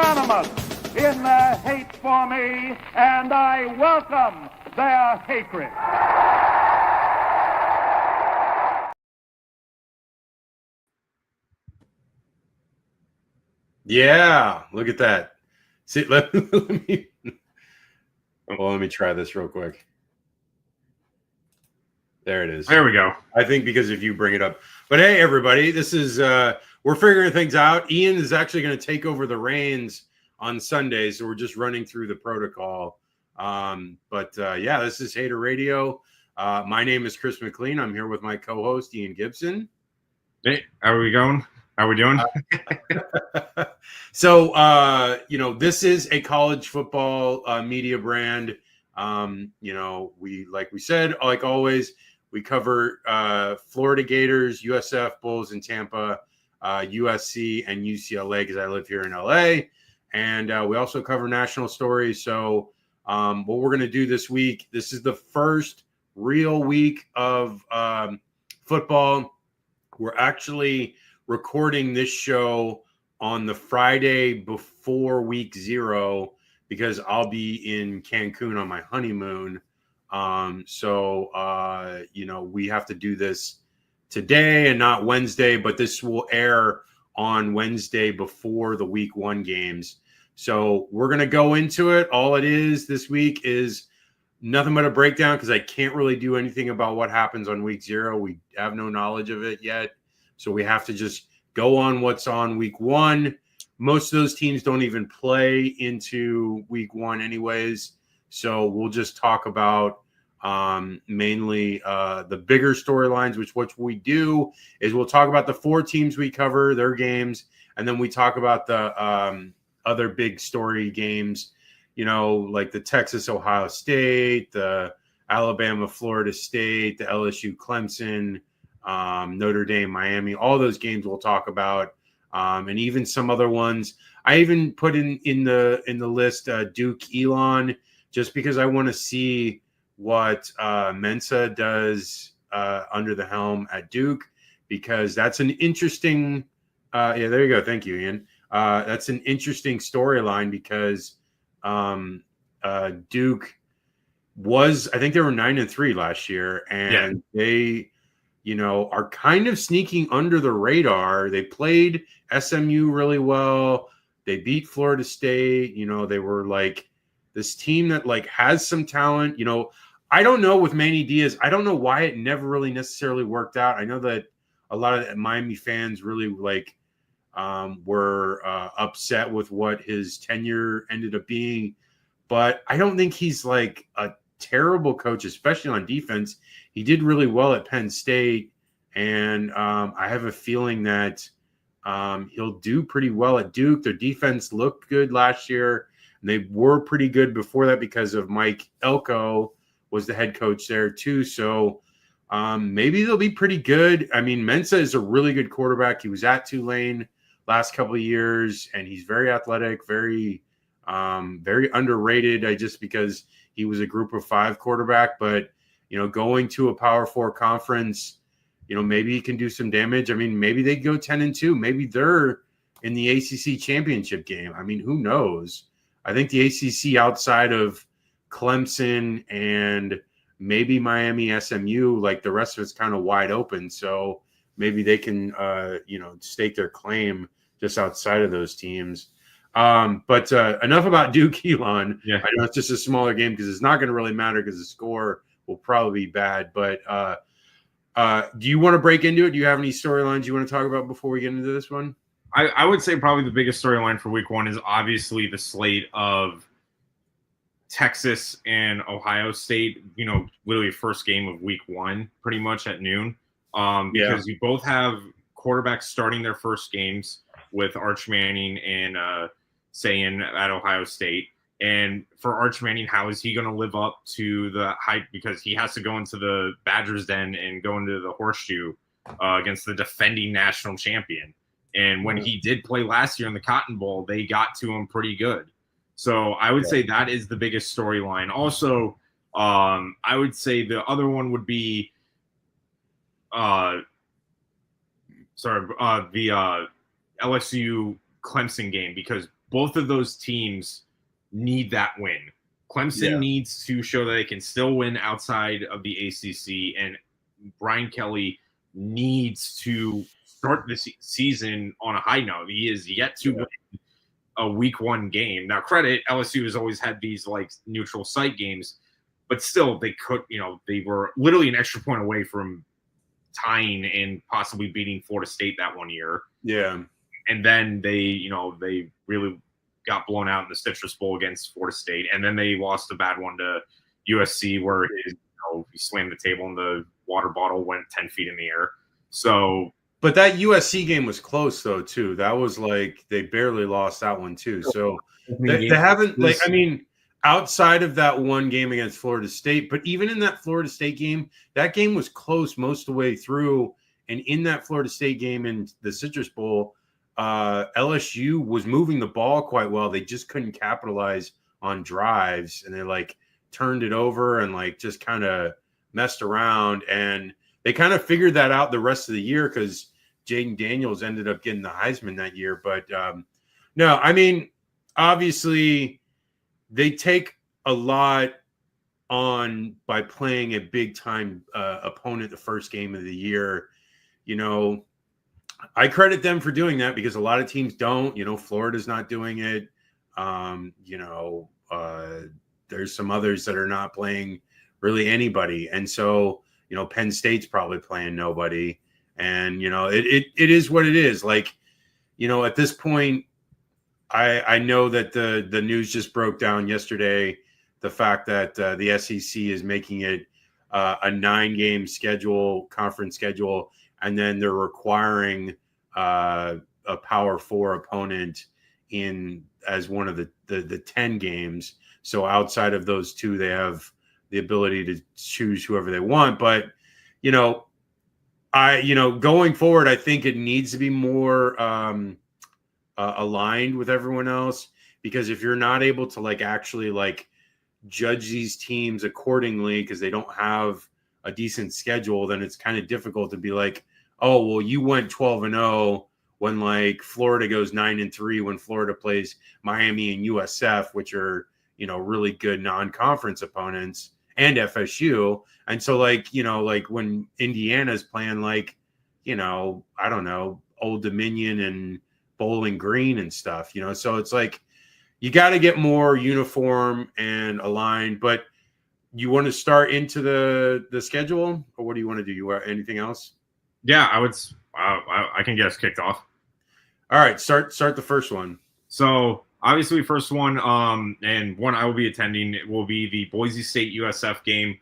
unanimous in their hate for me, and I welcome their hatred. Yeah, look at that. See, let me try this real quick. There it is. There we go. I think because if you bring it up. But hey, everybody, this is we're figuring things out. Ian is actually going to take over the reins on Sundays, so we're just running through the protocol. Yeah, this is Hater Radio. My name is Chris McLean. I'm here with my co-host Ian Gibson. Hey, how are we going? How are we doing? So, this is a college football media brand. Like we said, like always, we cover Florida Gators, USF Bulls in Tampa, USC, and UCLA because I live here in LA. And we also cover national stories. So what we're going to do this week, this is the first real week of football. We're actually recording this show on the Friday before week 0 because I'll be in Cancun on my honeymoon. We have to do this today and not Wednesday, but this will air on Wednesday before the week 1 games. So we're going to go into it. All it is this week is nothing but a breakdown because I can't really do anything about what happens on week 0. We have no knowledge of it yet. So we have to just go on what's on week 1. Most of those teams don't even play into week 1 anyways. So we'll just talk about mainly the bigger storylines, which what we do is we'll talk about the 4 teams we cover, their games, and then we talk about the other big story games, like the Texas, Ohio State, the Alabama, Florida State, the LSU, Clemson, Notre Dame, Miami, all those games we'll talk about. And even some other ones. I even put in the list Duke Elon, just because I want to see what Mensa does under the helm at Duke, because that's an interesting. There you go. Thank you, Ian. That's an interesting storyline because Duke was, I think they were 9-3 last year, and they are kind of sneaking under the radar. They played SMU really well. They beat Florida State. They were like this team that like has some talent. I don't know with Manny Diaz. I don't know why it never really necessarily worked out. I know that a lot of Miami fans really were upset with what his tenure ended up being, but I don't think he's like a terrible coach, especially on defense. He did really well at Penn State, and I have a feeling that he'll do pretty well at Duke. Their defense looked good last year, and they were pretty good before that because of Mike Elko was the head coach there too. So maybe they'll be pretty good. I mean, Mensa is a really good quarterback. He was at Tulane last couple of years, and he's very athletic, very underrated just because he was a group of 5 quarterback. But, going to a Power 4 conference, maybe he can do some damage. I mean, maybe they go 10-2. Maybe they're in the ACC championship game. I mean, who knows? I think the ACC outside of Clemson and maybe Miami, SMU, like the rest of it's kind of wide open. So maybe they can, stake their claim just outside of those teams. But enough about Duke Elon. Yeah. I know it's just a smaller game because it's not going to really matter because the score will probably be bad. But do you want to break into it? Do you have any storylines you want to talk about before we get into this one? I would say probably the biggest storyline for week 1 is obviously the slate of Texas and Ohio State, literally first game of week 1 pretty much at noon. Because you both have quarterbacks starting their first games with Arch Manning and Sayin at Ohio State. And for Arch Manning, how is he going to live up to the hype? Because he has to go into the Badgers den and go into the horseshoe against the defending national champion. And when he did play last year in the Cotton Bowl, they got to him pretty good. So I would say that is the biggest storyline. Also, I would say the other one would be the LSU Clemson game, because both of those teams need that win. Clemson needs to show that they can still win outside of the ACC, and Brian Kelly needs to start this season on a high note. He is yet to win a week 1 game. Now, credit, LSU has always had these like neutral site games, but still they could, they were literally an extra point away from tying and possibly beating Florida State that one year. Yeah. And then they really got blown out in the Citrus Bowl against Florida State. And then they lost a bad one to USC where he slammed the table and the water bottle went 10 feet in the air. So, but that USC game was close though too. That was like they barely lost that one too. So they haven't outside of that one game against Florida State, but even in that Florida State game, that game was close most of the way through. And in that Florida State game in the Citrus Bowl, LSU was moving the ball quite well. They just couldn't capitalize on drives, and they like turned it over and like just kind of messed around. And they kind of figured that out the rest of the year because Jaden Daniels ended up getting the Heisman that year. But no, I mean, obviously they take a lot on by playing a big time opponent the first game of the year. I credit them for doing that because a lot of teams don't. Florida's not doing it. There's some others that are not playing really anybody. And so, Penn State's probably playing nobody. And, it is what it is. Like, at this point, I know that the news just broke down yesterday, the fact that the SEC is making it a 9-game conference schedule, and then they're requiring a Power 4 opponent as one of the 10 games. So outside of those 2, they have the ability to choose whoever they want. But, going forward, I think it needs to be more aligned with everyone else, because if you're not able to actually judge these teams accordingly because they don't have a decent schedule, then it's kind of difficult to be like, oh, well, you went 12-0 when Florida goes 9-3 when Florida plays Miami and USF, which are, really good non-conference opponents, and FSU. And so when Indiana's playing I don't know, Old Dominion and Bowling Green and stuff, so it's you got to get more uniform and aligned. But you want to start into the schedule, or what do you want to do? You want anything else? Yeah, I can get us kicked off. All right, start the first one. So obviously, first one, and one I will be attending, it will be the Boise State USF game.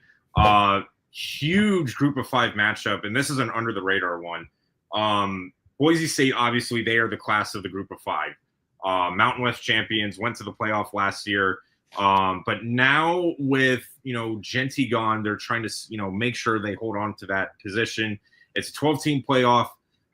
Huge group of 5 matchup, and this is an under the radar one. Boise State, obviously, they are the class of the group of 5. Mountain West champions, went to the playoff last year. But now with, Genty gone, they're trying to, make sure they hold on to that position. It's a 12-team playoff,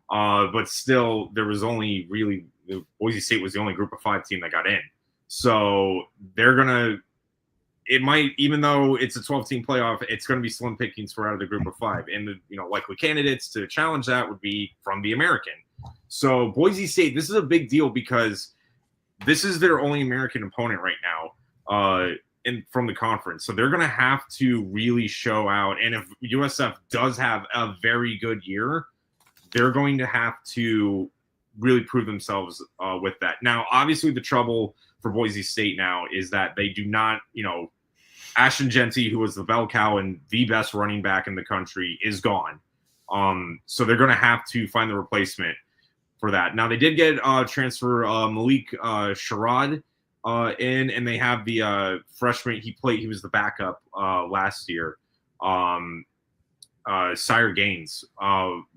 but still there was only really – Boise State was the only group of 5 team that got in. So they're going to – it might – even though it's a 12-team playoff, it's going to be slim pickings for out of the group of 5. And the likely candidates to challenge that would be from the American. So Boise State, this is a big deal because this is their only American opponent right now from the conference. So they're going to have to really show out. And if USF does have a very good year, they're going to have to really prove themselves with that. Now, obviously, the trouble for Boise State now is that they do not, Ashton Genty, who was the bell cow and the best running back in the country, is gone. So they're going to have to find the replacement for that. Now, they did get transfer Malik Sherrod in, and they have the freshman. He was the backup last year. Sire Gaines.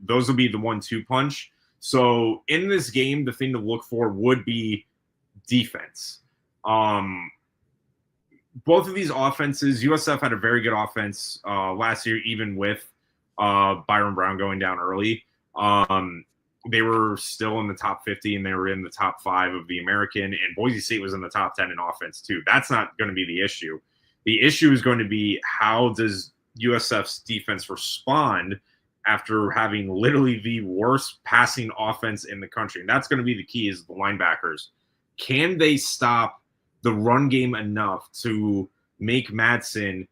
Those will be the 1-2 punch. So in this game, the thing to look for would be defense. Both of these offenses, USF had a very good offense last year, even with Byron Brown going down early. They were still in the top 50, and they were in the top 5 of the American, and Boise State was in the top 10 in offense too. That's not going to be the issue. The issue is going to be, how does USF's defense respond after having literally the worst passing offense in the country? And that's going to be the key, is the linebackers. can they stop the run game enough to make Madsen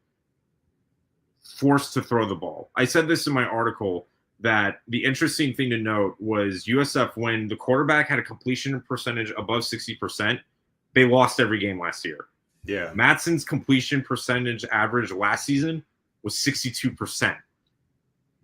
forced to throw the ball? I said this in my article that the interesting thing to note was USF, when the quarterback had a completion percentage above 60%, they lost every game last year. Yeah. Madsen's completion percentage average last season was 62%.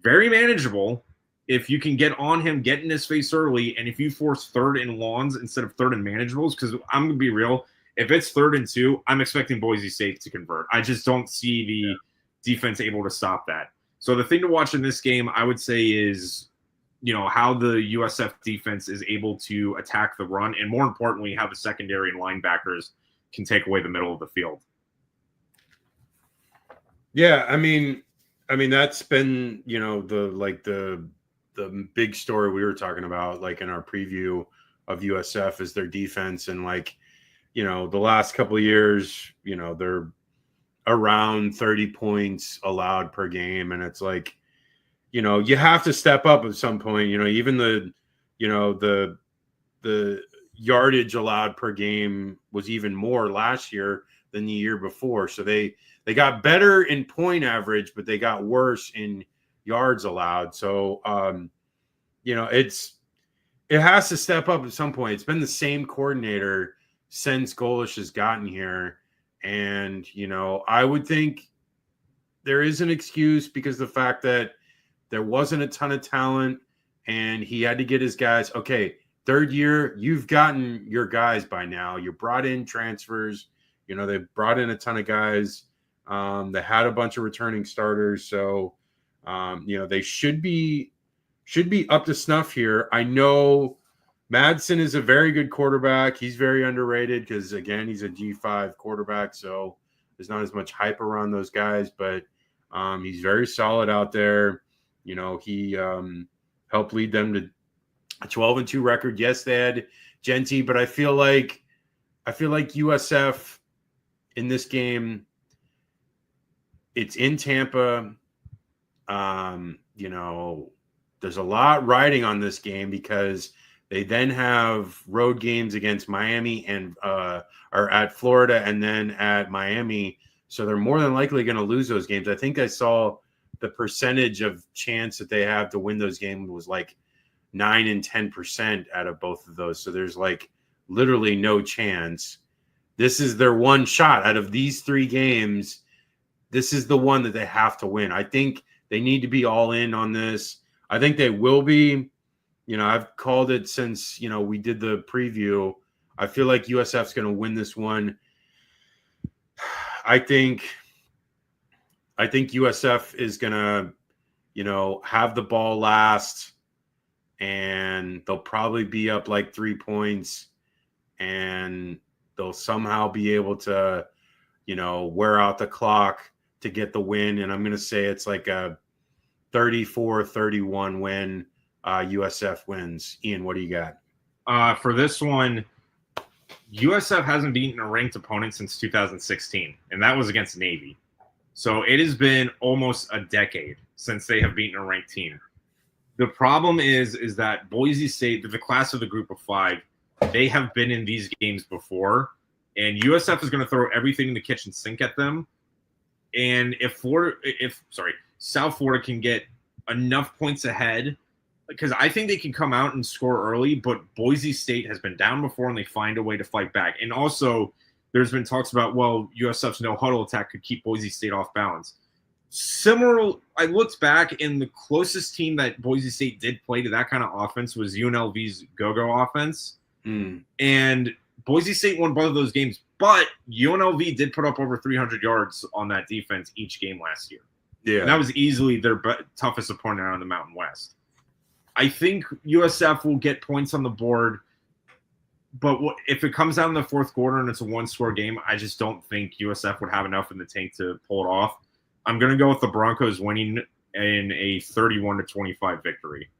Very manageable if you can get on him, get in his face early, and if you force 3rd and longs instead of 3rd and manageables, because I'm going to be real, if it's 3rd and 2, I'm expecting Boise State to convert. I just don't see the defense able to stop that. So the thing to watch in this game, I would say, is, how the USF defense is able to attack the run, and more importantly, how the secondary and linebackers can take away the middle of the field. Yeah, I mean that's been, the big story we were talking about, like in our preview of USF, is their defense. And the last couple of years, they're around 30 points allowed per game. And it's like, you have to step up at some point, even the yardage allowed per game was even more last year than the year before. So they got better in point average, but they got worse in yards allowed. So, it has to step up at some point. It's been the same coordinator since Golish has gotten here. And, I would think there is an excuse because the fact that there wasn't a ton of talent and he had to get his guys. Okay, 3rd year, you've gotten your guys by now. You brought in transfers. They brought in a ton of guys. They had a bunch of returning starters. So, they should be up to snuff here. I know Madsen is a very good quarterback. He's very underrated because, again, he's a G5 quarterback. So there's not as much hype around those guys, but he's very solid out there. He helped lead them to a 12-2 record. Yes, they had Genty, but I feel like USF in this game, it's in Tampa. There's a lot riding on this game because they then have road games against Miami and or at Florida and then at Miami. So they're more than likely going to lose those games. I think I saw the percentage of chance that they have to win those games was like 9 and 10% out of both of those. So there's literally no chance. This is their one shot out of these 3 games. This is the one that they have to win. I think they need to be all in on this. I think they will be. I've called it since, we did the preview. I feel like USF's going to win this one. I think USF is going to, have the ball last, and they'll probably be up 3 points, and they'll somehow be able to, wear out the clock to get the win. And I'm going to say it's like a 34-31 win. USF wins. Ian, what do you got? For this one, USF hasn't beaten a ranked opponent since 2016, and that was against Navy. So it has been almost a decade since they have beaten a ranked team. The problem is that Boise State, the class of the group of 5, they have been in these games before, and USF is going to throw everything in the kitchen sink at them. And if South Florida can get enough points ahead, because I think they can come out and score early, but Boise State has been down before and they find a way to fight back. And also, there's been talks about, USF's no huddle attack could keep Boise State off balance. I looked back, and the closest team that Boise State did play to that kind of offense was UNLV's go-go offense. And Boise State won both of those games, but UNLV did put up over 300 yards on that defense each game last year. Yeah. And that was easily their toughest opponent around the Mountain West. I think USF will get points on the board, but if it comes down in the 4th quarter and it's a 1-score game, I just don't think USF would have enough in the tank to pull it off. I'm going to go with the Broncos winning in a 31-25 victory.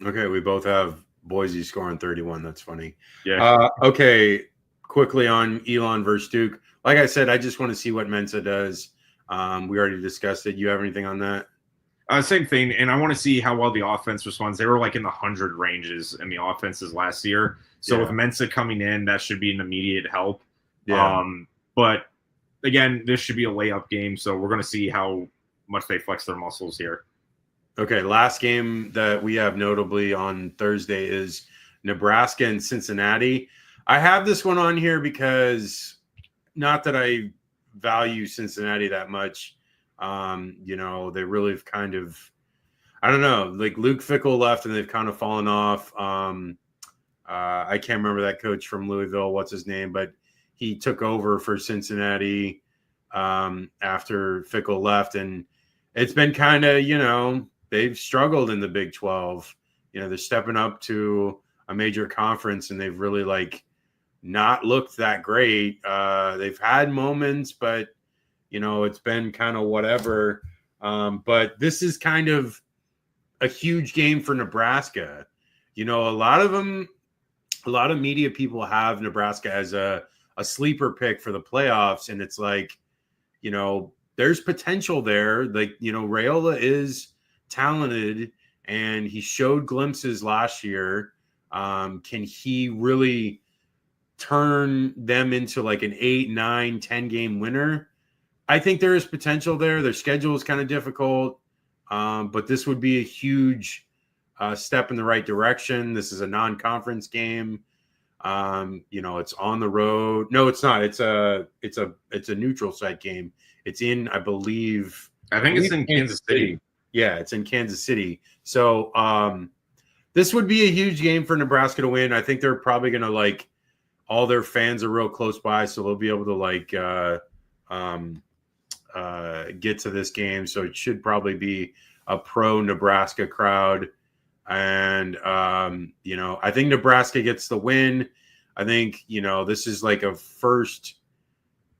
Okay, we both have Boise scoring 31. That's funny. Yeah. Okay, quickly on Elon versus Duke. Like I said, I just want to see what Mensa does. We already discussed it. You have anything on that? Same thing, and I want to see how well the offense responds. They were like in the 100 ranges in the offenses last year. So with Mensah coming in, that should be an immediate help. Yeah. But again, this should be a layup game, so we're going to see how much they flex their muscles here. Okay, last game that we have notably on Thursday is Nebraska and Cincinnati. I have this one on here because not that I value Cincinnati that much. They really have kind of, I don't know, like Luke Fickell left and they've kind of fallen off. I can't remember that coach from Louisville, what's his name, but he took over for Cincinnati after Fickell left. And it's been kind of, they've struggled in the Big 12. They're stepping up to a major conference and they've really not looked that great. They've had moments, but it's been kind of whatever. But this is kind of a huge game for Nebraska. A lot of media people have Nebraska as a sleeper pick for the playoffs. And it's there's potential there. Raiola is talented and he showed glimpses last year. Can he really turn them into an 8, 9, 10 game winner? I think there is potential there. Their schedule is kind of difficult, but this would be a huge step in the right direction. This is a non-conference game. It's on the road. No, it's not. It's a neutral site game. It's in, I think it's in Kansas City. Yeah, it's in Kansas City. So this would be a huge game for Nebraska to win. I think they're probably going to all their fans are real close by, so they'll be able to get to this game. So it should probably be a pro Nebraska crowd. And, I think Nebraska gets the win. I think, this is a first,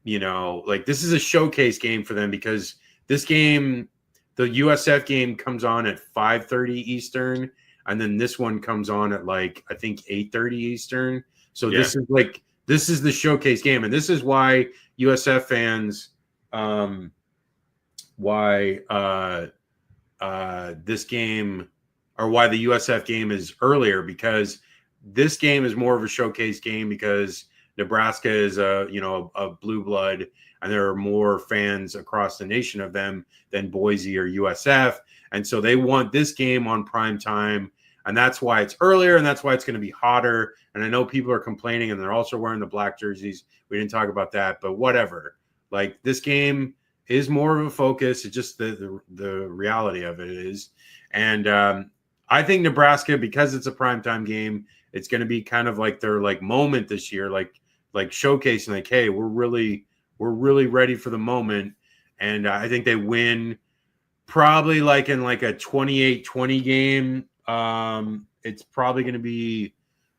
this is a showcase game for them because this game, the USF game comes on at 5:30 Eastern. And then this one comes on at I think 8:30 Eastern. So this is the showcase game. And this is why USF fans, this game, or why the USF game is earlier, because this game is more of a showcase game because Nebraska is a blue blood and there are more fans across the nation of them than Boise or USF. And so they want this game on prime time. And that's why it's earlier and that's why it's going to be hotter. And I know people are complaining and they're also wearing the black jerseys. We didn't talk about that, but whatever. This game is more of a focus. It's just the reality of it is. And I think Nebraska, because it's a primetime game, it's going to be kind of their moment this year, showcasing hey, we're really ready for the moment. And I think they win probably in a 28-20 game. It's probably going to be,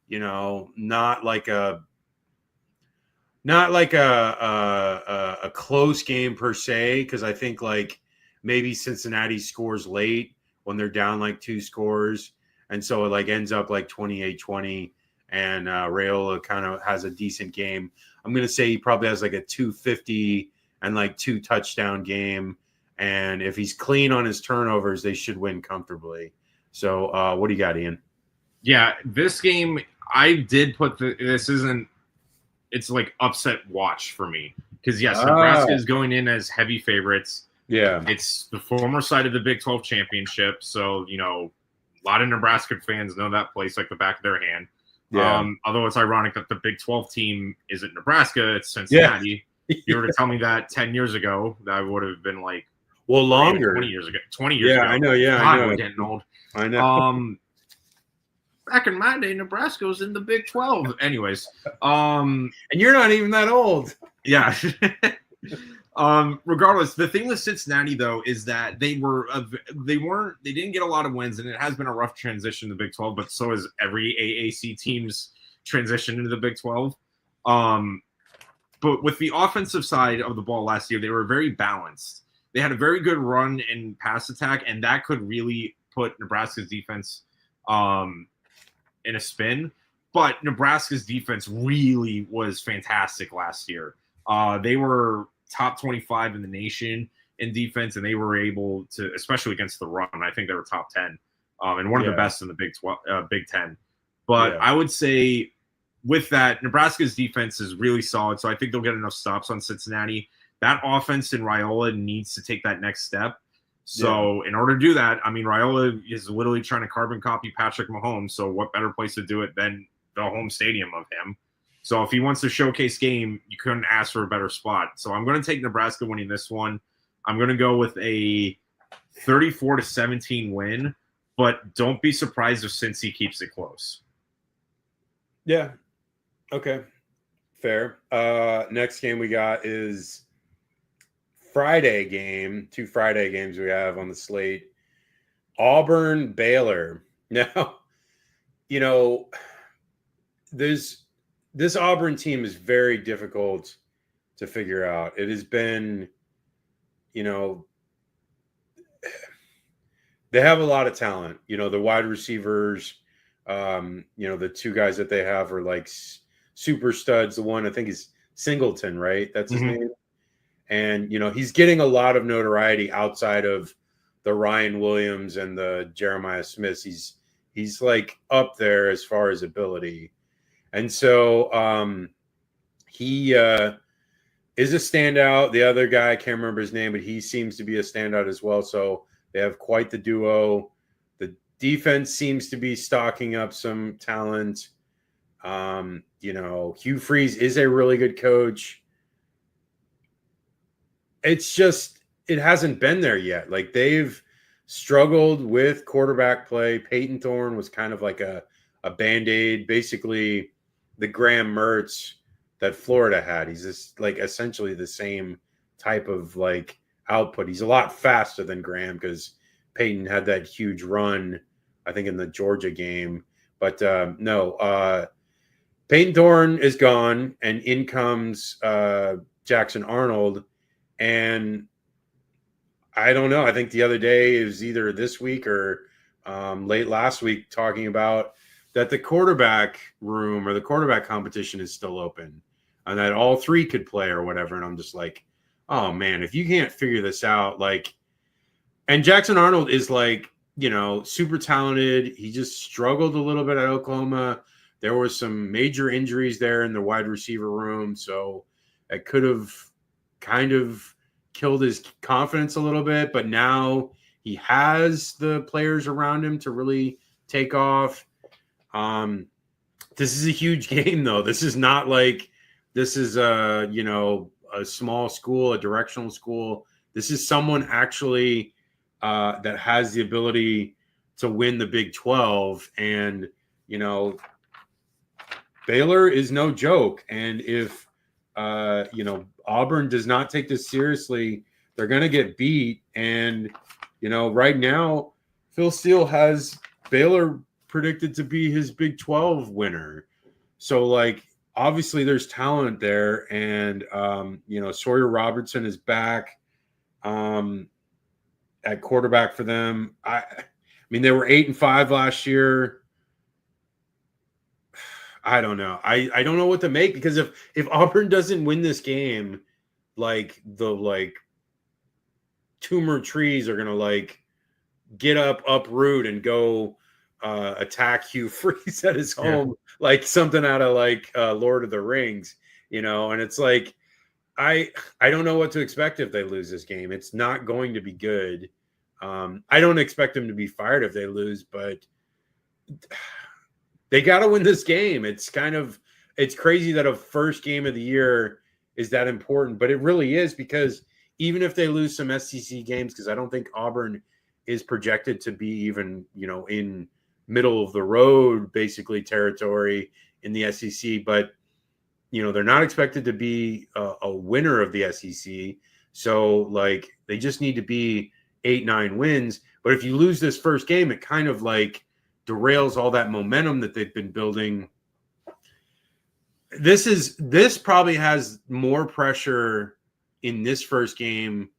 not a close game per se, because I think maybe Cincinnati scores late when they're down 2 scores, and so it ends up 28-20, and Raiola kind of has a decent game. I'm gonna say he probably has a 250 and 2 touchdown game, and if he's clean on his turnovers, they should win comfortably. So what do you got, Ian? Yeah, this game I did put it's upset watch for me because yes, Nebraska is going in as heavy favorites. Yeah, it's the former site of the Big 12 championship, so a lot of Nebraska fans know that place like the back of their hand. Yeah. Although it's ironic that the Big 12 team isn't Nebraska, it's Cincinnati. Yeah. If you were to tell me that 10 years ago, that would have been longer. 20 years ago. 20 years ago. I know. Yeah, God, I know. we're getting old. I know. Back in my day, Nebraska was in the Big 12. Anyways, and you're not even that old. Yeah. Regardless, the thing with Cincinnati though is that they didn't get a lot of wins, and it has been a rough transition to the Big 12, but so is every AAC team's transition into the Big 12. But with the offensive side of the ball last year, they were very balanced. They had a very good run and pass attack, and that could really put Nebraska's defense in a spin. But Nebraska's defense really was fantastic last year. They were top 25 in the nation. in defense, and they were able to, especially against the run. I think they were top 10 and one of the best in the Big 10. But I would say with that, Nebraska's defense is really solid, so I think they'll get enough stops on Cincinnati. That offense in Raiola needs to take that next step. So in order to do that, I mean, Raiola is literally trying to carbon copy Patrick Mahomes. So what better place to do it than the home stadium of him? So if he wants a showcase game, you couldn't ask for a better spot. So I'm going to take Nebraska winning this one. I'm going to go with a 34-17 win, but don't be surprised if Cincy keeps it close. Yeah. Okay. Fair. Next game we got is Friday game. 2 Friday games we have on the slate. Auburn, Baylor. Now, you know, this Auburn team is very difficult to figure out. It has been, you know, they have a lot of talent. You know, the wide receivers, you know, the 2 guys that they have are like super studs. The one I think is Singleton, right? That's his name. And, you know, he's getting a lot of notoriety outside of the Ryan Williams and the Jeremiah Smiths. He's like up there as far as ability. And so he is a standout. The other guy, I can't remember his name, but he seems to be a standout as well. So they have quite the duo. The defense seems to be stocking up some talent. You know, Hugh Freeze is a really good coach. It's just, it hasn't been there yet. Like, they've struggled with quarterback play. Peyton Thorne was kind of like a Band-Aid, basically the Graham Mertz that Florida had. He's just like essentially the same type of like output. He's a lot faster than Graham because Peyton had that huge run, I think, in the Georgia game. But no, Peyton Thorne is gone, and in comes Jackson Arnold. And I don't know. I think the other day, it was either this week or late last week, talking about that the quarterback room or the quarterback competition is still open and that all 3 could play or whatever. And I'm just like, oh man, if you can't figure this out, like, and Jackson Arnold is like, you know, super talented. He just struggled a little bit at Oklahoma. There was some major injuries there in the wide receiver room. So it could have kind of killed his confidence a little bit, but now he has the players around him to really take off. This is a huge game though. This is not like, this is you know, a small school, a directional school. This is someone actually that has the ability to win the Big 12. And, you know, Baylor is no joke. And if, you know, Auburn does not take this seriously, they're going to get beat. And, you know, right now, Phil Steele has Baylor predicted to be his Big 12 winner. So, like, obviously there's talent there. And, you know, Sawyer Robertson is back at quarterback for them. I mean, they were 8-5 last year. I don't know. I don't know what to make, because if Auburn doesn't win this game, like, the like tumor trees are gonna like get up, uproot, and go attack Hugh Freeze at his home, like something out of like Lord of the Rings, you know. And it's like, I don't know what to expect if they lose this game. It's not going to be good. I don't expect them to be fired if they lose, but they got to win this game. It's crazy that a first game of the year is that important, but it really is, because even if they lose some SEC games, because I don't think Auburn is projected to be even, you know, in middle of the road, basically, territory in the SEC, but, you know, they're not expected to be a winner of the SEC. So, like, they just need to be 8-9 wins. But if you lose this first game, it kind of like derails all that momentum that they've been building. This probably has more pressure in this first game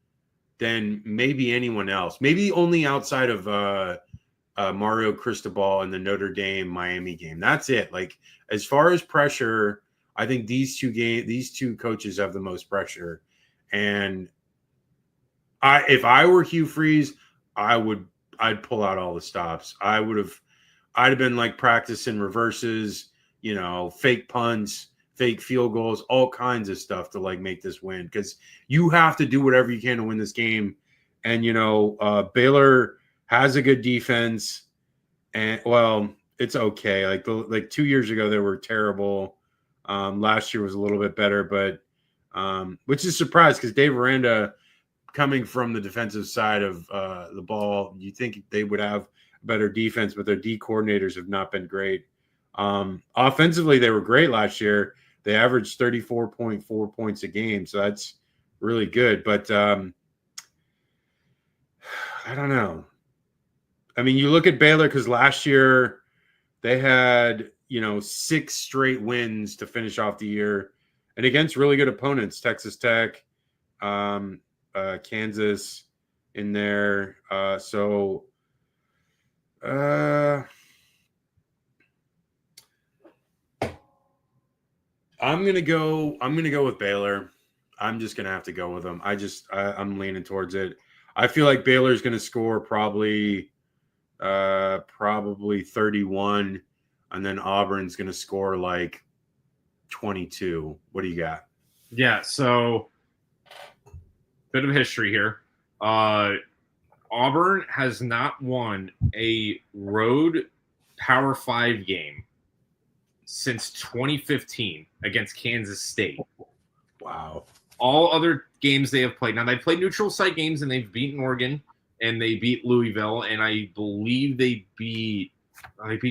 than maybe anyone else.Maybe only outside of Mario Cristobal and the Notre Dame Miami game. That's it. Like, as far as pressure, I think these two coaches have the most pressure. And If I were Hugh Freeze, I'd pull out all the stops. I'd have been like practicing reverses, fake punts, fake field goals, all kinds of stuff to like make this win, because you have to do whatever you can to win this game. And Baylor has a good defense, and well, it's okay. Like 2 years ago they were terrible. Last year was a little bit better, but which is a surprise because Dave Aranda, coming from the defensive side of the ball, you think they would have better defense, but their D coordinators have not been great. Offensively, they were great last year. They averaged 34.4 points a game, so that's really good. But I don't know. I mean, you look at Baylor, because last year they had 6 straight wins to finish off the year, and against really good opponents, Texas Tech, Kansas in there. I'm gonna go with Baylor. I'm just gonna have to go with them. I'm leaning towards it. I feel like Baylor's gonna score probably 31, and then Auburn's gonna score like 22. What do you got? Yeah, so bit of history here. Auburn has not won a road Power 5 game since 2015 against Kansas State. Wow. All other games they have played. Now, they've played neutral site games, and they've beaten Oregon, and they beat Louisville, and I believe they beat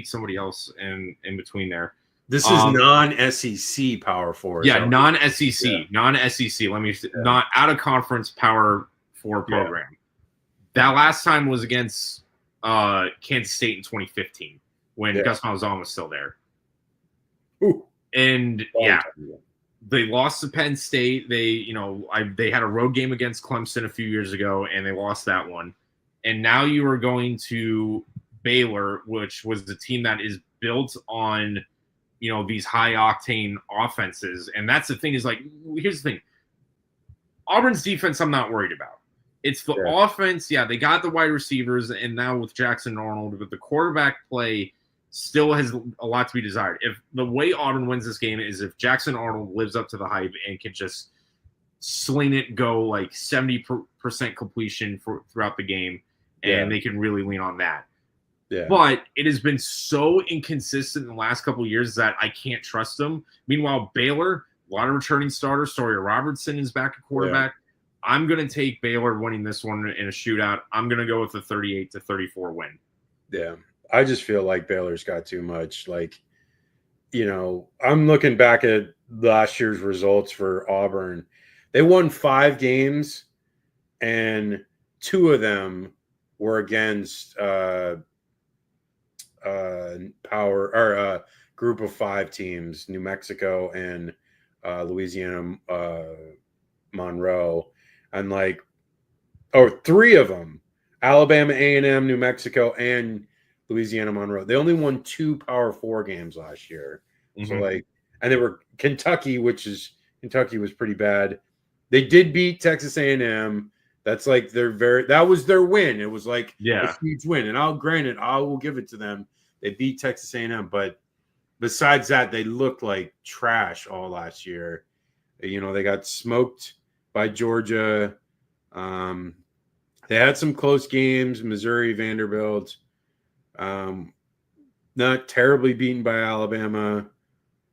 somebody else in between there. This is non-SEC Power 4. Yeah, non-SEC. Yeah. Non-SEC. Not out of conference Power 4 program. Yeah. That last time was against Kansas State in 2015 when Gus Malzahn was still there. Ooh. And they lost to Penn State. They had a road game against Clemson a few years ago, and they lost that one. And now you are going to Baylor, which was the team that is built on these high octane offenses. And that's the thing, is like, here's the thing. Auburn's defense, I'm not worried about. It's the offense. Yeah, they got the wide receivers, and now with Jackson Arnold, but the quarterback play still has a lot to be desired. If the way Auburn wins this game is if Jackson Arnold lives up to the hype and can just sling it, go like 70% completion throughout the game, and they can really lean on that. Yeah. But it has been so inconsistent in the last couple of years that I can't trust them. Meanwhile, Baylor, a lot of returning starters. Sawyer Robertson is back at quarterback. Yeah. I'm going to take Baylor winning this one in a shootout. I'm going to go with a 38-34 win. Yeah. I just feel like Baylor's got too much. Like, I'm looking back at last year's results for Auburn. They won 5 games, and 2 of them were against group of 5 teams, New Mexico and Louisiana Monroe, and 3 of them, Alabama A&M, New Mexico, and Louisiana Monroe. They only won 2 Power 4 games last year. Mm-hmm. So and they were Kentucky was pretty bad. They did beat Texas A&M. That's that was their win. It was a huge win. And I will give it to them. They beat Texas A&M, but besides that, they looked like trash all last year. They got smoked by Georgia. They had some close games, Missouri, Vanderbilt. Not terribly beaten by Alabama.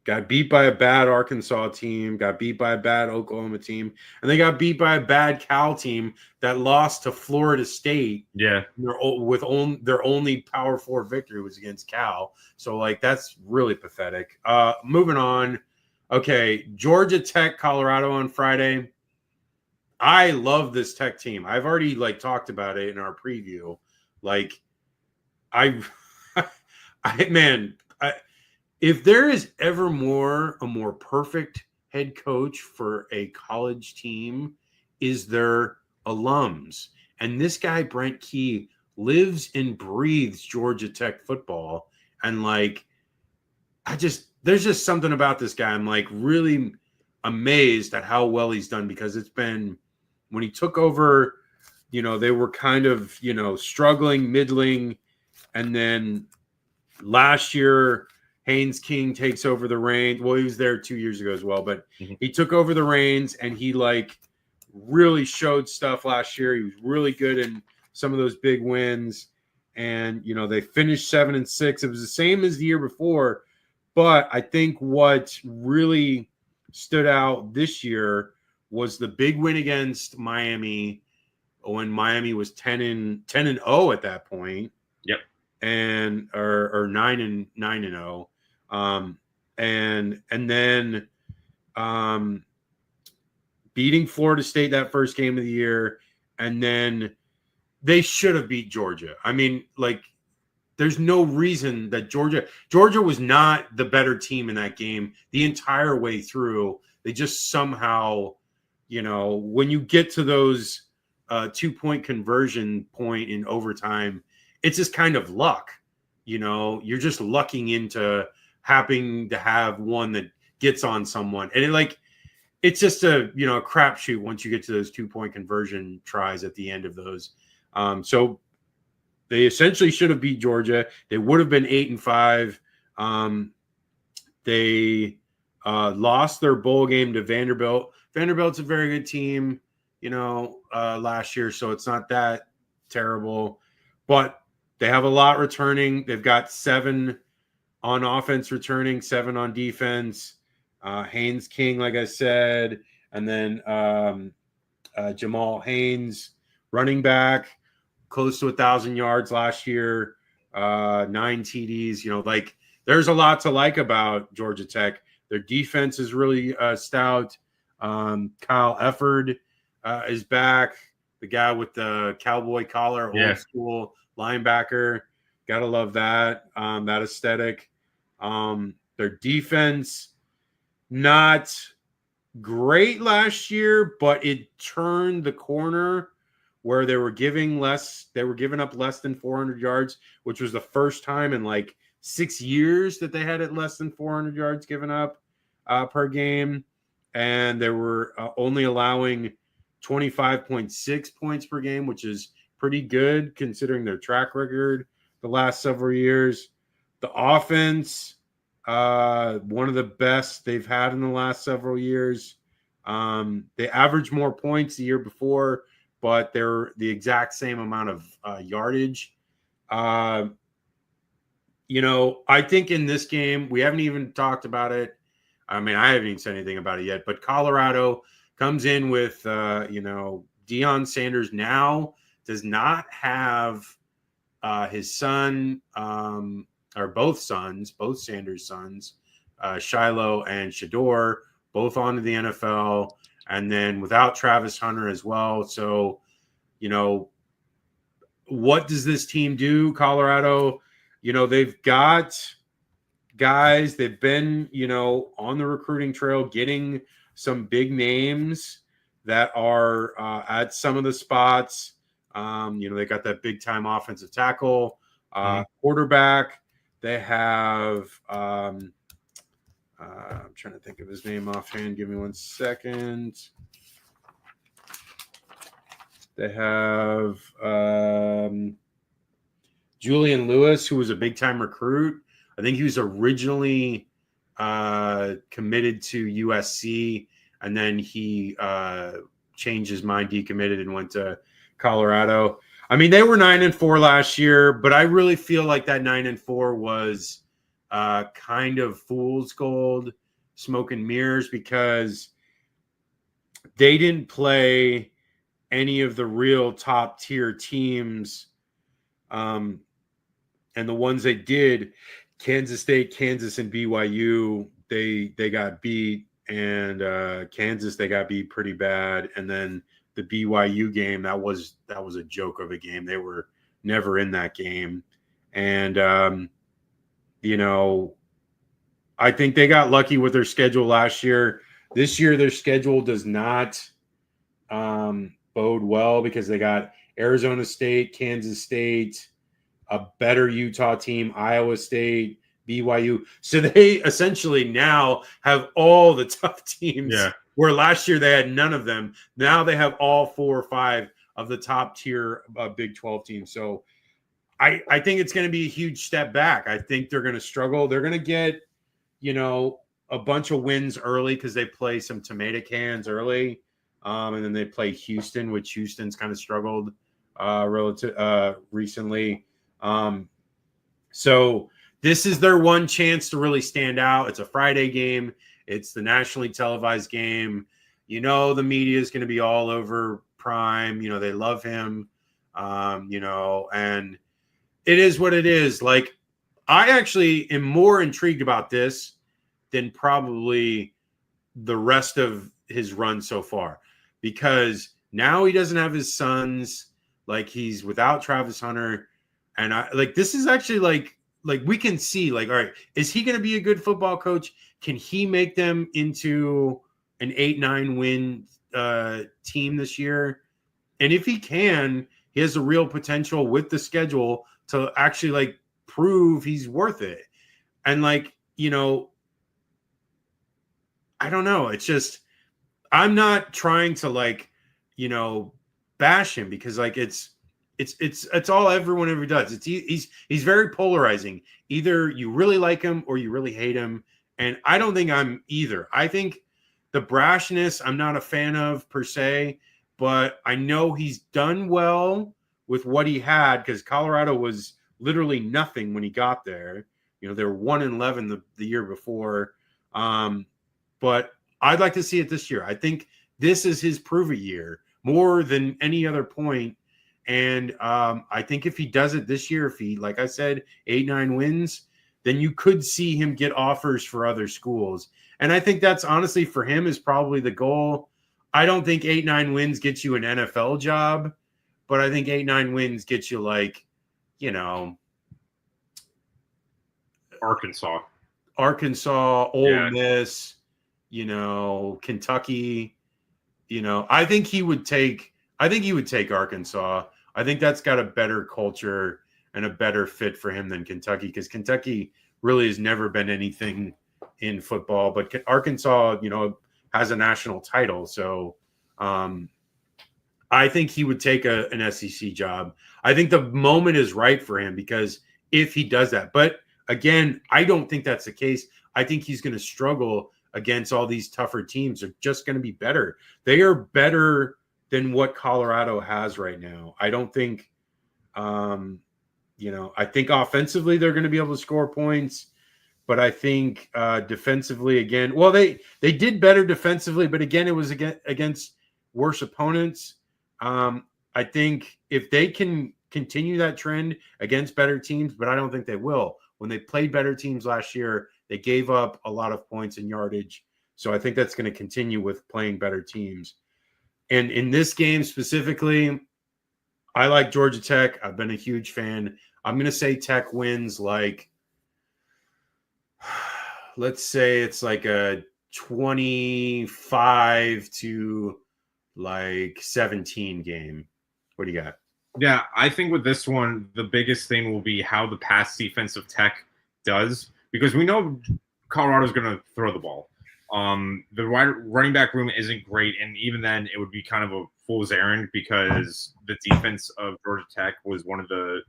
Got beat by a bad Arkansas team. Got beat by a bad Oklahoma team. And they got beat by a bad Cal team that lost to Florida State. Yeah. Their only Power 4 victory was against Cal. So, that's really pathetic. Moving on. Okay, Georgia Tech, Colorado on Friday. I love this Tech team. I've already, talked about it in our preview. If there is ever a more perfect head coach for a college team, is their alums. And this guy, Brent Key, lives and breathes Georgia Tech football. And there's just something about this guy. I'm really amazed at how well he's done, because it's been, when he took over they were kind of, struggling, middling. And then last year, Haynes King takes over the reins. Well, he was there 2 years ago as well, but he took over the reins and he really showed stuff last year. He was really good in some of those big wins. And, they finished 7-6. It was the same as the year before. But I think what really stood out this year was the big win against Miami when Miami was 10-0 at that point. Yep. And or 9-0. And then beating Florida State that first game of the year, and then they should have beat Georgia. I mean, there's no reason that Georgia was not the better team in that game the entire way through. They just somehow, when you get to those 2-point conversion point in overtime, it's just kind of luck. You're just lucking into having to have one that gets on someone. And it's just a crapshoot once you get to those 2-point conversion tries at the end of those. So they essentially should have beat Georgia. They would have been 8-5. They lost their bowl game to Vanderbilt. Vanderbilt's a very good team, last year, so it's not that terrible. But they have a lot returning. They've got 7 on offense returning, 7 on defense. Haynes King, like I said, and then Jamal Haynes, running back, close to 1,000 yards last year, 9 TDs. There's a lot to like about Georgia Tech. Their defense is really stout. Kyle Efford is back, the guy with the cowboy collar, old school linebacker. Gotta love that. That aesthetic. Their defense, not great last year, but it turned the corner where they were giving up less than 400 yards, which was the first time in 6 years that they had it less than 400 yards given up per game. And they were only allowing 25.6 points per game, which is pretty good considering their track record the last several years. The offense, one of the best they've had in the last several years. They averaged more points the year before, but they're the exact same amount of yardage. I think in this game, we haven't even talked about it. I mean, I haven't even said anything about it yet, but Colorado comes in with, Deion Sanders now does not have his son, or both Sanders' sons, Shiloh and Shador, both onto the NFL, and then without Travis Hunter as well. So, what does this team do, Colorado? They've got guys, they've been, on the recruiting trail, getting some big names that are at some of the spots. They got that big time offensive tackle, quarterback. They have, I'm trying to think of his name offhand. Give me 1 second. They have Julian Lewis, who was a big time recruit. I think he was originally committed to USC, and then he changed his mind, decommitted, and went to Colorado. I mean, they were 9-4 last year, but I really feel like that 9-4 was kind of fool's gold, smoke and mirrors, because they didn't play any of the real top tier teams. And the ones they did, Kansas State, Kansas, and BYU, they got beat, and Kansas, they got beat pretty bad. And then the BYU game, that was a joke of a game. They were never in that game. And, I think they got lucky with their schedule last year. This year, their schedule does not bode well, because they got Arizona State, Kansas State, a better Utah team, Iowa State, BYU. So they essentially now have all the tough teams. Yeah. Where last year they had none of them. Now they have all 4 or 5 of the top tier Big 12 teams. So I think it's going to be a huge step back. I think they're going to struggle. They're going to get, a bunch of wins early because they play some tomato cans early. And then they play Houston, which Houston's kind of struggled recently. So this is their one chance to really stand out. It's a Friday game. It's the nationally televised game. The media is going to be all over Prime. They love him, and it is what it is. Like, I actually am more intrigued about this than probably the rest of his run so far, because now he doesn't have his sons. Like, he's without Travis Hunter. And this is actually like we can see, all right, is he going to be a good football coach? Can he make them into an 8-9 win team this year? And if he can, he has a real potential with the schedule to actually prove he's worth it. And I don't know. It's just, I'm not trying to bash him, because it's all everyone ever does. He's very polarizing. Either you really like him or you really hate him. And I don't think I'm either. I think the brashness I'm not a fan of per se, but I know he's done well with what he had, because Colorado was literally nothing when he got there. They were 1-11 the year before. But I'd like to see it this year. I think this is his prove it year more than any other point. And I think if he does it this year, if he, like I said, 8-9 wins, then you could see him get offers for other schools. And I think that's honestly for him is probably the goal. I don't think 8-9 wins gets you an NFL job, but I think 8-9 wins gets you Arkansas, Ole Miss, Kentucky. I think he would take Arkansas. I think that's got a better culture and a better fit for him than Kentucky, because Kentucky really has never been anything in football, but Arkansas, has a national title. So I think he would take an SEC job. I think the moment is right for him, because if he does that, but again, I don't think that's the case. I think he's going to struggle against all these tougher teams. They're just going to be better. They are better than what Colorado has right now. I don't think, I think offensively they're going to be able to score points, but I think defensively, again, well, they did better defensively, but again, it was against worse opponents. I think if they can continue that trend against better teams, but I don't think they will. When they played better teams last year, they gave up a lot of points and yardage. So I think that's going to continue with playing better teams. And in this game specifically, I like Georgia Tech. I've been a huge fan. I'm going to say Tech wins let's say it's a 25 to 17 game. What do you got? Yeah, I think with this one, the biggest thing will be how the pass defense of Tech does, because we know Colorado's going to throw the ball. The running back room isn't great, and even then, it would be kind of a fool's errand, because the defense of Georgia Tech was one of the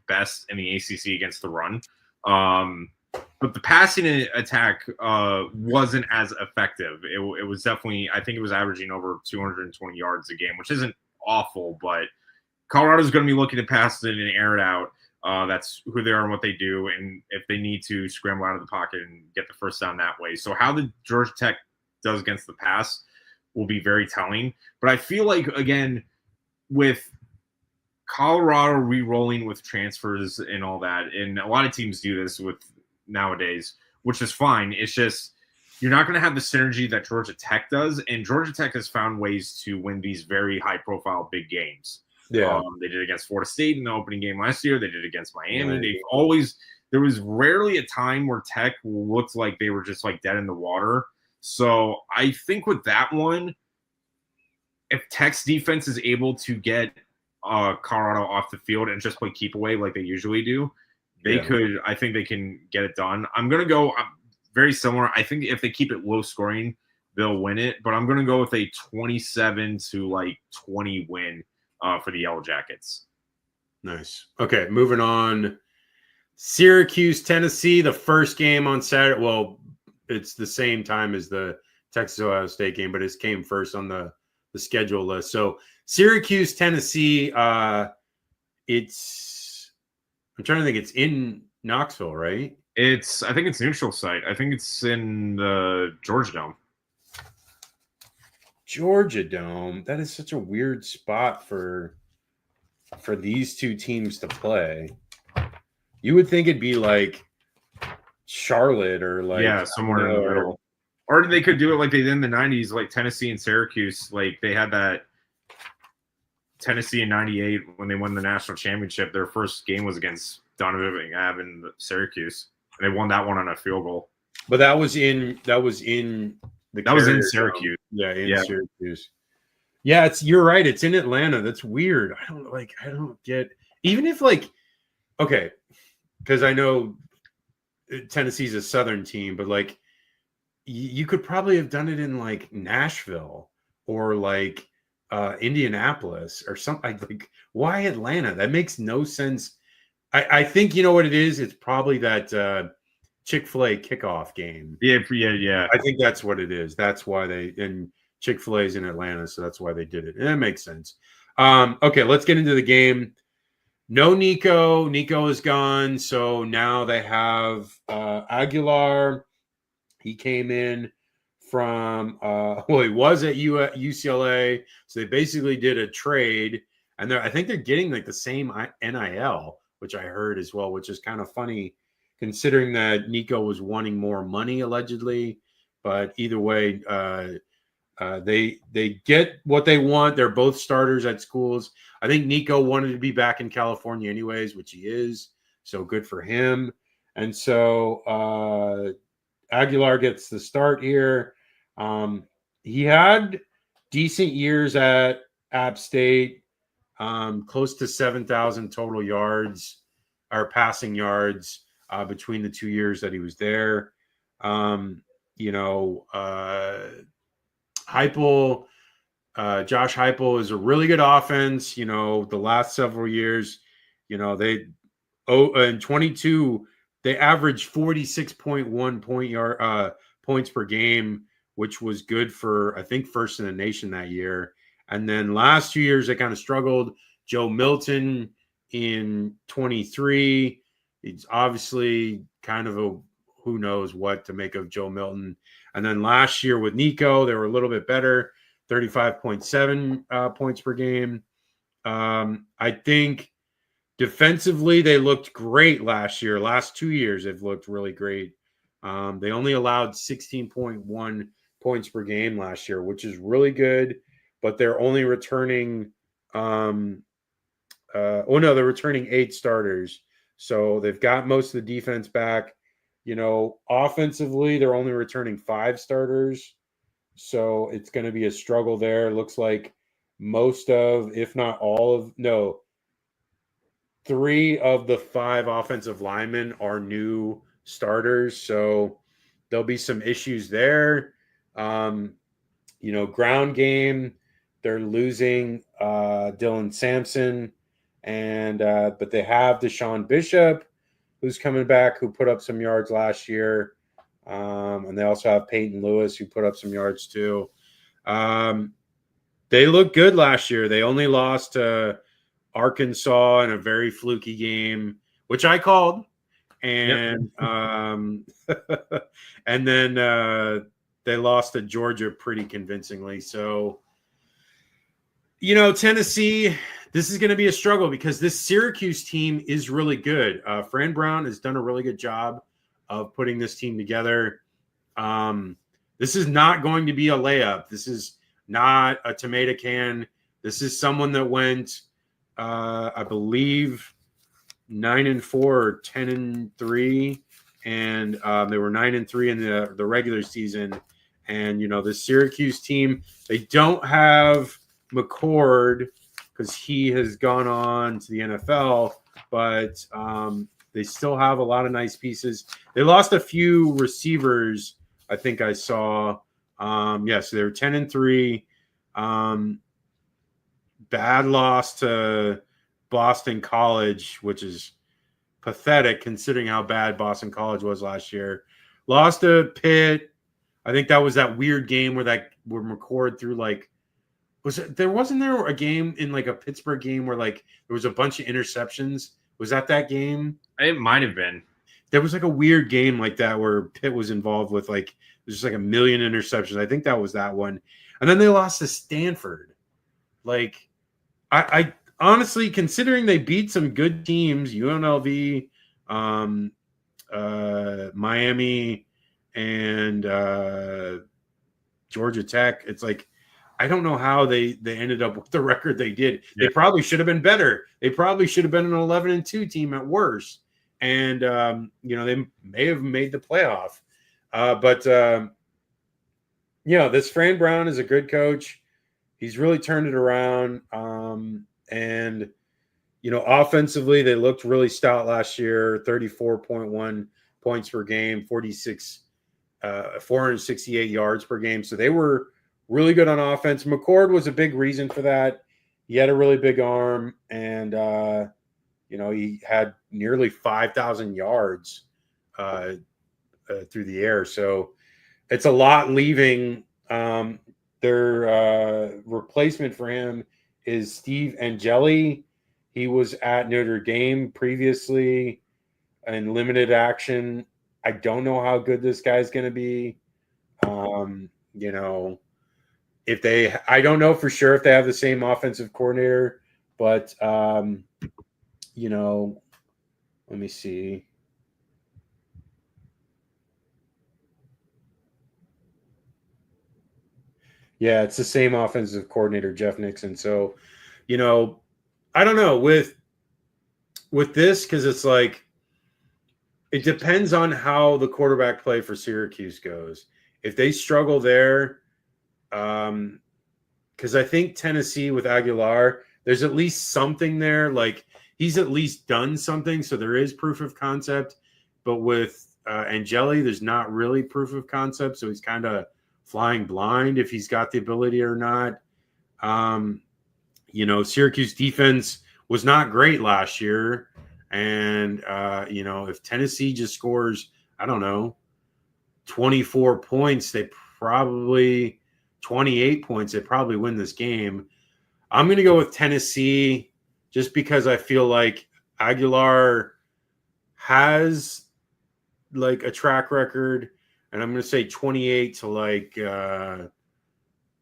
best in the ACC against the run. But the passing attack wasn't as effective. It was definitely, I think it was averaging over 220 yards a game, which isn't awful, but Colorado's going to be looking to pass it and air it out. That's who they are and what they do, and if they need to scramble out of the pocket and get the first down that way. So how the Georgia Tech does against the pass will be very telling. But I feel like, again, with Colorado re-rolling with transfers and all that, and a lot of teams do this with nowadays, which is fine. It's just you're not going to have the synergy that Georgia Tech does, and Georgia Tech has found ways to win these very high-profile big games. Yeah, they did against Florida State in the opening game last year. They did against Miami. There was rarely a time where Tech looked like they were just dead in the water. So I think with that one, if Tech's defense is able to get Colorado off the field and just play keep away like they usually do, could. I think they can get it done. I'm going to go very similar. I think if they keep it low scoring, they'll win it, but I'm going to go with a 27-20 win for the Yellow Jackets. Nice. Okay, moving on. Syracuse, Tennessee, the first game on Saturday. Well, it's the same time as the Texas Ohio State game, but it came first on the schedule list. So Syracuse, Tennessee, it's I'm trying to think, it's in Knoxville, right? I think it's neutral site. I think it's in the Georgia Dome. Georgia Dome. That is such a weird spot for these two teams to play. You would think it'd be like Charlotte or like somewhere in the middle. Or they could do it like they did in the 90s, like Tennessee and Syracuse. Like they had that Tennessee in 98 when they won the national championship. Their first game was against Donovan McNabb and Syracuse. And they won that one on a field goal. But that was in Syracuse. Yeah, Syracuse. Yeah, you're right. It's in Atlanta. That's weird. I don't get, even if like, okay, because I know Tennessee's a Southern team, but like you could probably have done it in like Nashville or like Indianapolis or something. Like, why Atlanta? That makes no sense. I think you know what it is. It's probably that Chick-fil-A kickoff game. Yeah. I think that's what it is. That's why and Chick-fil-A's in Atlanta, so that's why they did it. And that makes sense. Okay, let's get into the game. No Nico. Nico is gone, so now they have Aguilar. He came in from he was at UCLA, so they basically did a trade, and I think they're getting like the same NIL, which I heard as well, which is kind of funny considering that Nico was wanting more money allegedly. But either way, they get what they want. They're both starters at schools. I think Nico wanted to be back in California anyways, which he is. So good for him. And so Aguilar gets the start here. He had decent years at App State, close to 7,000 total yards or passing yards between the 2 years that he was there. Heupel, Josh Heupel is a really good offense. The last several years, in 22, they averaged 46.1 points per game, which was good for, I think, first in the nation that year. And then last 2 years, they kind of struggled. Joe Milton in 23, he's obviously kind of who knows what to make of Joe Milton. And then last year with Nico, they were a little bit better, 35.7 points per game. I think defensively, they looked great last year. Last 2 years, they've looked really great. They only allowed 16.1 points per game last year, which is really good. But they're only returning they're returning 8 starters. So they've got most of the defense back. Offensively, they're only returning 5 starters. So it's going to be a struggle there. Looks like most of, if not all of, 3 of the 5 offensive linemen are new starters. So there'll be some issues there. Ground game, they're losing Dylan Sampson, but they have Deshaun Bishop, who's coming back, who put up some yards last year. And they also have Peyton Lewis, who put up some yards too. They looked good last year. They only lost to Arkansas in a very fluky game, which I called. And and then they lost to Georgia pretty convincingly. So, Tennessee, this is going to be a struggle because this Syracuse team is really good. Fran Brown has done a really good job of putting this team together. This is not going to be a layup. This is not a tomato can. This is someone that went, I believe, 9-4 or 10-3, and they were 9-3 in the regular season. And the Syracuse team, they don't have McCord because he has gone on to the NFL, but they still have a lot of nice pieces. They lost a few receivers, I think I saw, So they were 10-3. Bad loss to Boston College, which is pathetic considering how bad Boston College was last year. Lost to Pitt. I think that was that weird game where McCord threw wasn't there a game in like a Pittsburgh game where like there was a bunch of interceptions? Was that game? It might have been. There was like a weird game like that where Pitt was involved with like there's just like a million interceptions. I think that was that one. And then they lost to Stanford. Like I honestly, considering they beat some good teams, UNLV, Miami, and Georgia Tech, it's like I don't know how they ended up with the record they did. Yeah. They probably should have been better. They probably should have been an 11-2 team at worst. And they may have made the playoff. But this Fran Brown is a good coach. He's really turned it around. And offensively, they looked really stout last year, 34.1 points per game, 468 yards per game. So they were really good on offense. McCord was a big reason for that. He had a really big arm, and he had nearly 5,000 yards through the air. So it's a lot leaving. Their replacement for him is Steve Angeli. He was at Notre Dame previously in limited action. I don't know how good this guy's going to be. I don't know for sure if they have the same offensive coordinator, but let me see. Yeah, it's the same offensive coordinator, Jeff Nixon. So, I don't know with this, because it's like it depends on how the quarterback play for Syracuse goes. If they struggle there, because I think Tennessee with Aguilar, there's at least something there. Like he's at least done something, so there is proof of concept. But with Angeli, there's not really proof of concept, so he's kind of flying blind if he's got the ability or not. Syracuse defense was not great last year. And, if Tennessee just scores, I don't know, 24 points, 28 points, they probably win this game. I'm going to go with Tennessee just because I feel like Aguilar has like a track record. And I'm going to say 28 to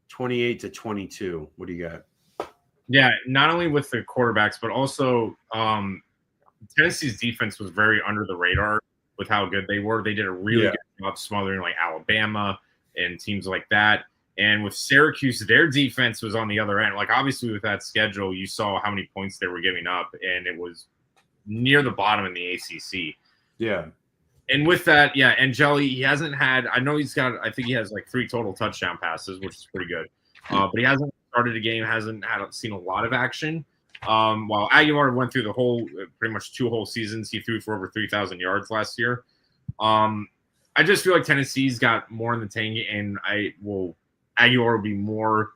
22. What do you got? Yeah, not only with the quarterbacks, but also Tennessee's defense was very under the radar with how good they were. They did a really good job smothering like Alabama and teams like that. And with Syracuse, their defense was on the other end. Like obviously with that schedule, you saw how many points they were giving up, and it was near the bottom in the ACC. Yeah. And with that, Angeli, he hasn't had – I think he has like 3 total touchdown passes, which is pretty good. But he hasn't started a game, hasn't seen a lot of action. While Aguilar went through the whole – pretty much 2 whole seasons, he threw for over 3,000 yards last year. I just feel like Tennessee's got more in the tank, and Aguilar will be more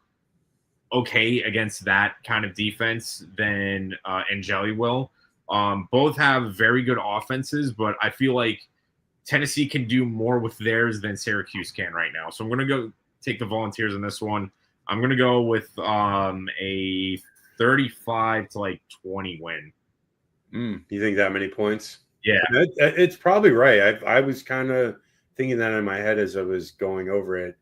okay against that kind of defense than Angeli will. Both have very good offenses, but I feel like Tennessee can do more with theirs than Syracuse can right now. So I'm going to go take the Volunteers in this one. I'm going to go with a 35-20 win. You think that many points? Yeah. It's probably right. I was kind of thinking that in my head as I was going over it.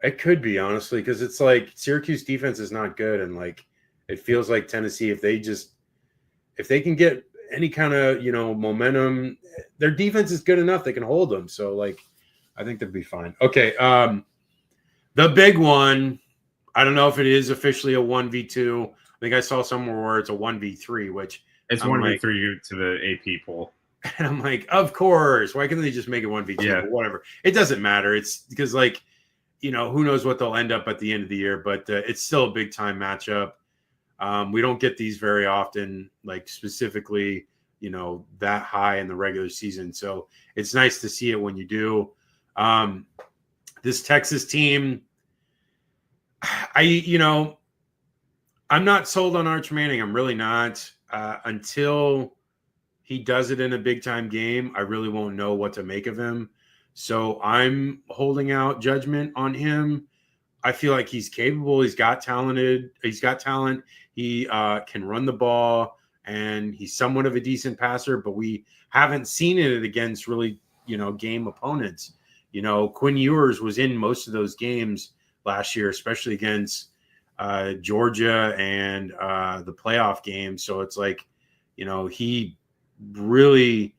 It could be, honestly, because it's like Syracuse defense is not good. And like it feels like Tennessee, if they can get any kind of, momentum, their defense is good enough. They can hold them. So, like, I think they'll be fine. Okay. The big one, I don't know if it is officially a 1v2. I think I saw somewhere where it's a 1v3, which it's 1v3 to the AP poll. And I'm like, of course. Why can't they just make it 1v2? Yeah. Whatever. It doesn't matter. It's because, like, who knows what they'll end up at the end of the year, but it's still a big time matchup. We don't get these very often, like specifically, that high in the regular season. So it's nice to see it when you do. this Texas team, I'm not sold on Arch Manning. I'm really not. Until he does it in a big time game, I really won't know what to make of him. So I'm holding out judgment on him. I feel like he's capable. He's got talent. He can run the ball, and he's somewhat of a decent passer, but we haven't seen it against really, game opponents. Quinn Ewers was in most of those games last year, especially against Georgia and the playoff game. So it's like, he really,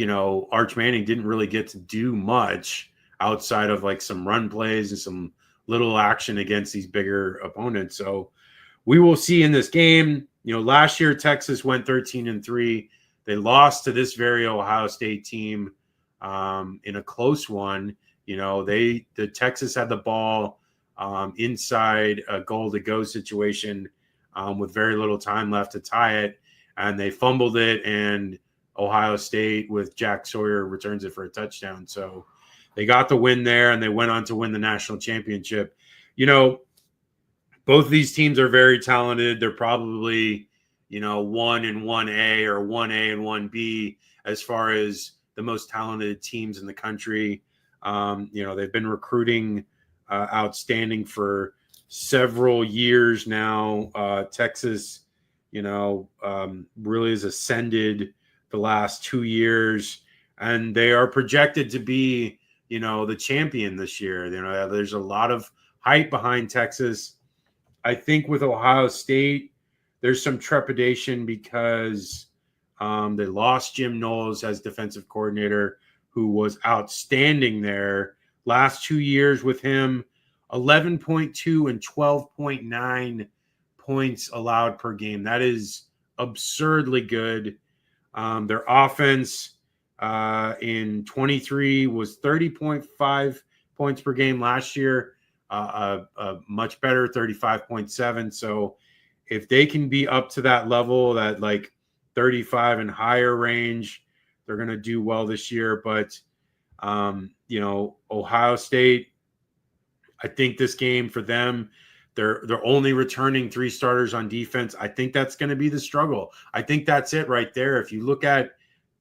Arch Manning didn't really get to do much outside of like some run plays and some little action against these bigger opponents. So we will see in this game. Last year Texas went 13-3. They lost to this very Ohio State team in a close one. The Texas had the ball inside a goal to go situation with very little time left to tie it, and they fumbled it, and Ohio State with Jack Sawyer returns it for a touchdown. So they got the win there, and they went on to win the national championship. Both of these teams are very talented. They're probably, 1 and 1A or 1A and 1B as far as the most talented teams in the country. They've been recruiting outstanding for several years now. Texas, really has ascended the last 2 years, and they are projected to be, the champion this year. There's a lot of hype behind Texas. I think with Ohio State, there's some trepidation because they lost Jim Knowles as defensive coordinator, who was outstanding there. Last 2 years with him, 11.2 and 12.9 points allowed per game. That is absurdly good. Their offense in 23 was 30.5 points per game last year. A much better 35.7. So if they can be up to that level, that like 35 and higher range, they're going to do well this year. But, Ohio State, I think this game for them, they're only returning 3 starters on defense. I think that's going to be the struggle. I think that's it right there. If you look at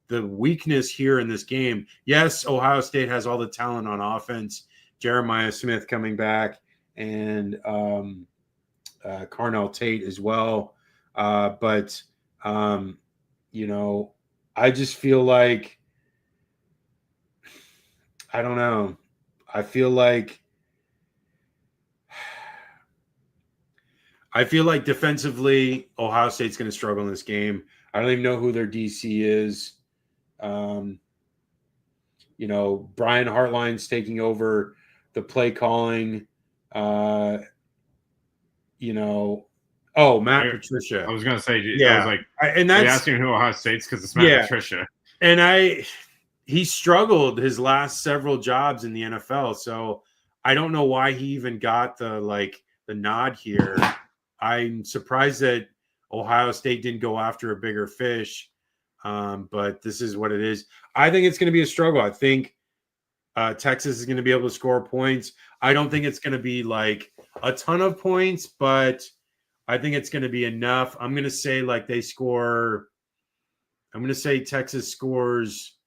the weakness here in this game, yes, Ohio State has all the talent on offense. Jeremiah Smith coming back, and Carnell Tate as well. But I just feel like, I don't know. I feel like defensively, Ohio State's going to struggle in this game. I don't even know who their DC is. Brian Hartline's taking over the play calling. Matt Patricia. I was going to say, yeah. I was like, and that's asking who Ohio State's because it's Matt Patricia. And he struggled his last several jobs in the NFL. So I don't know why he even got the nod here. I'm surprised that Ohio State didn't go after a bigger fish. But this is what it is. I think it's going to be a struggle. I think Texas is going to be able to score points. I don't think it's going to be like a ton of points, but I think it's going to be enough. I'm going to say Texas scores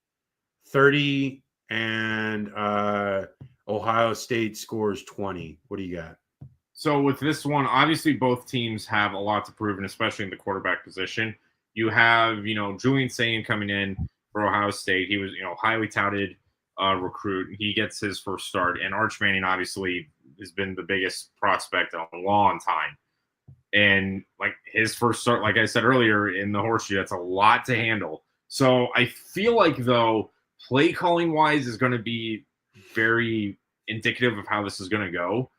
30 and Ohio State scores 20. What do you got? So with this one, obviously both teams have a lot to prove, and especially in the quarterback position. You have, Julian Sayin coming in for Ohio State. He was, highly touted recruit. He gets his first start, and Arch Manning obviously has been the biggest prospect in a long time. And like his first start, like I said earlier, in the horseshoe, that's a lot to handle. So I feel like, though, play calling wise is going to be very indicative of how this is going to go.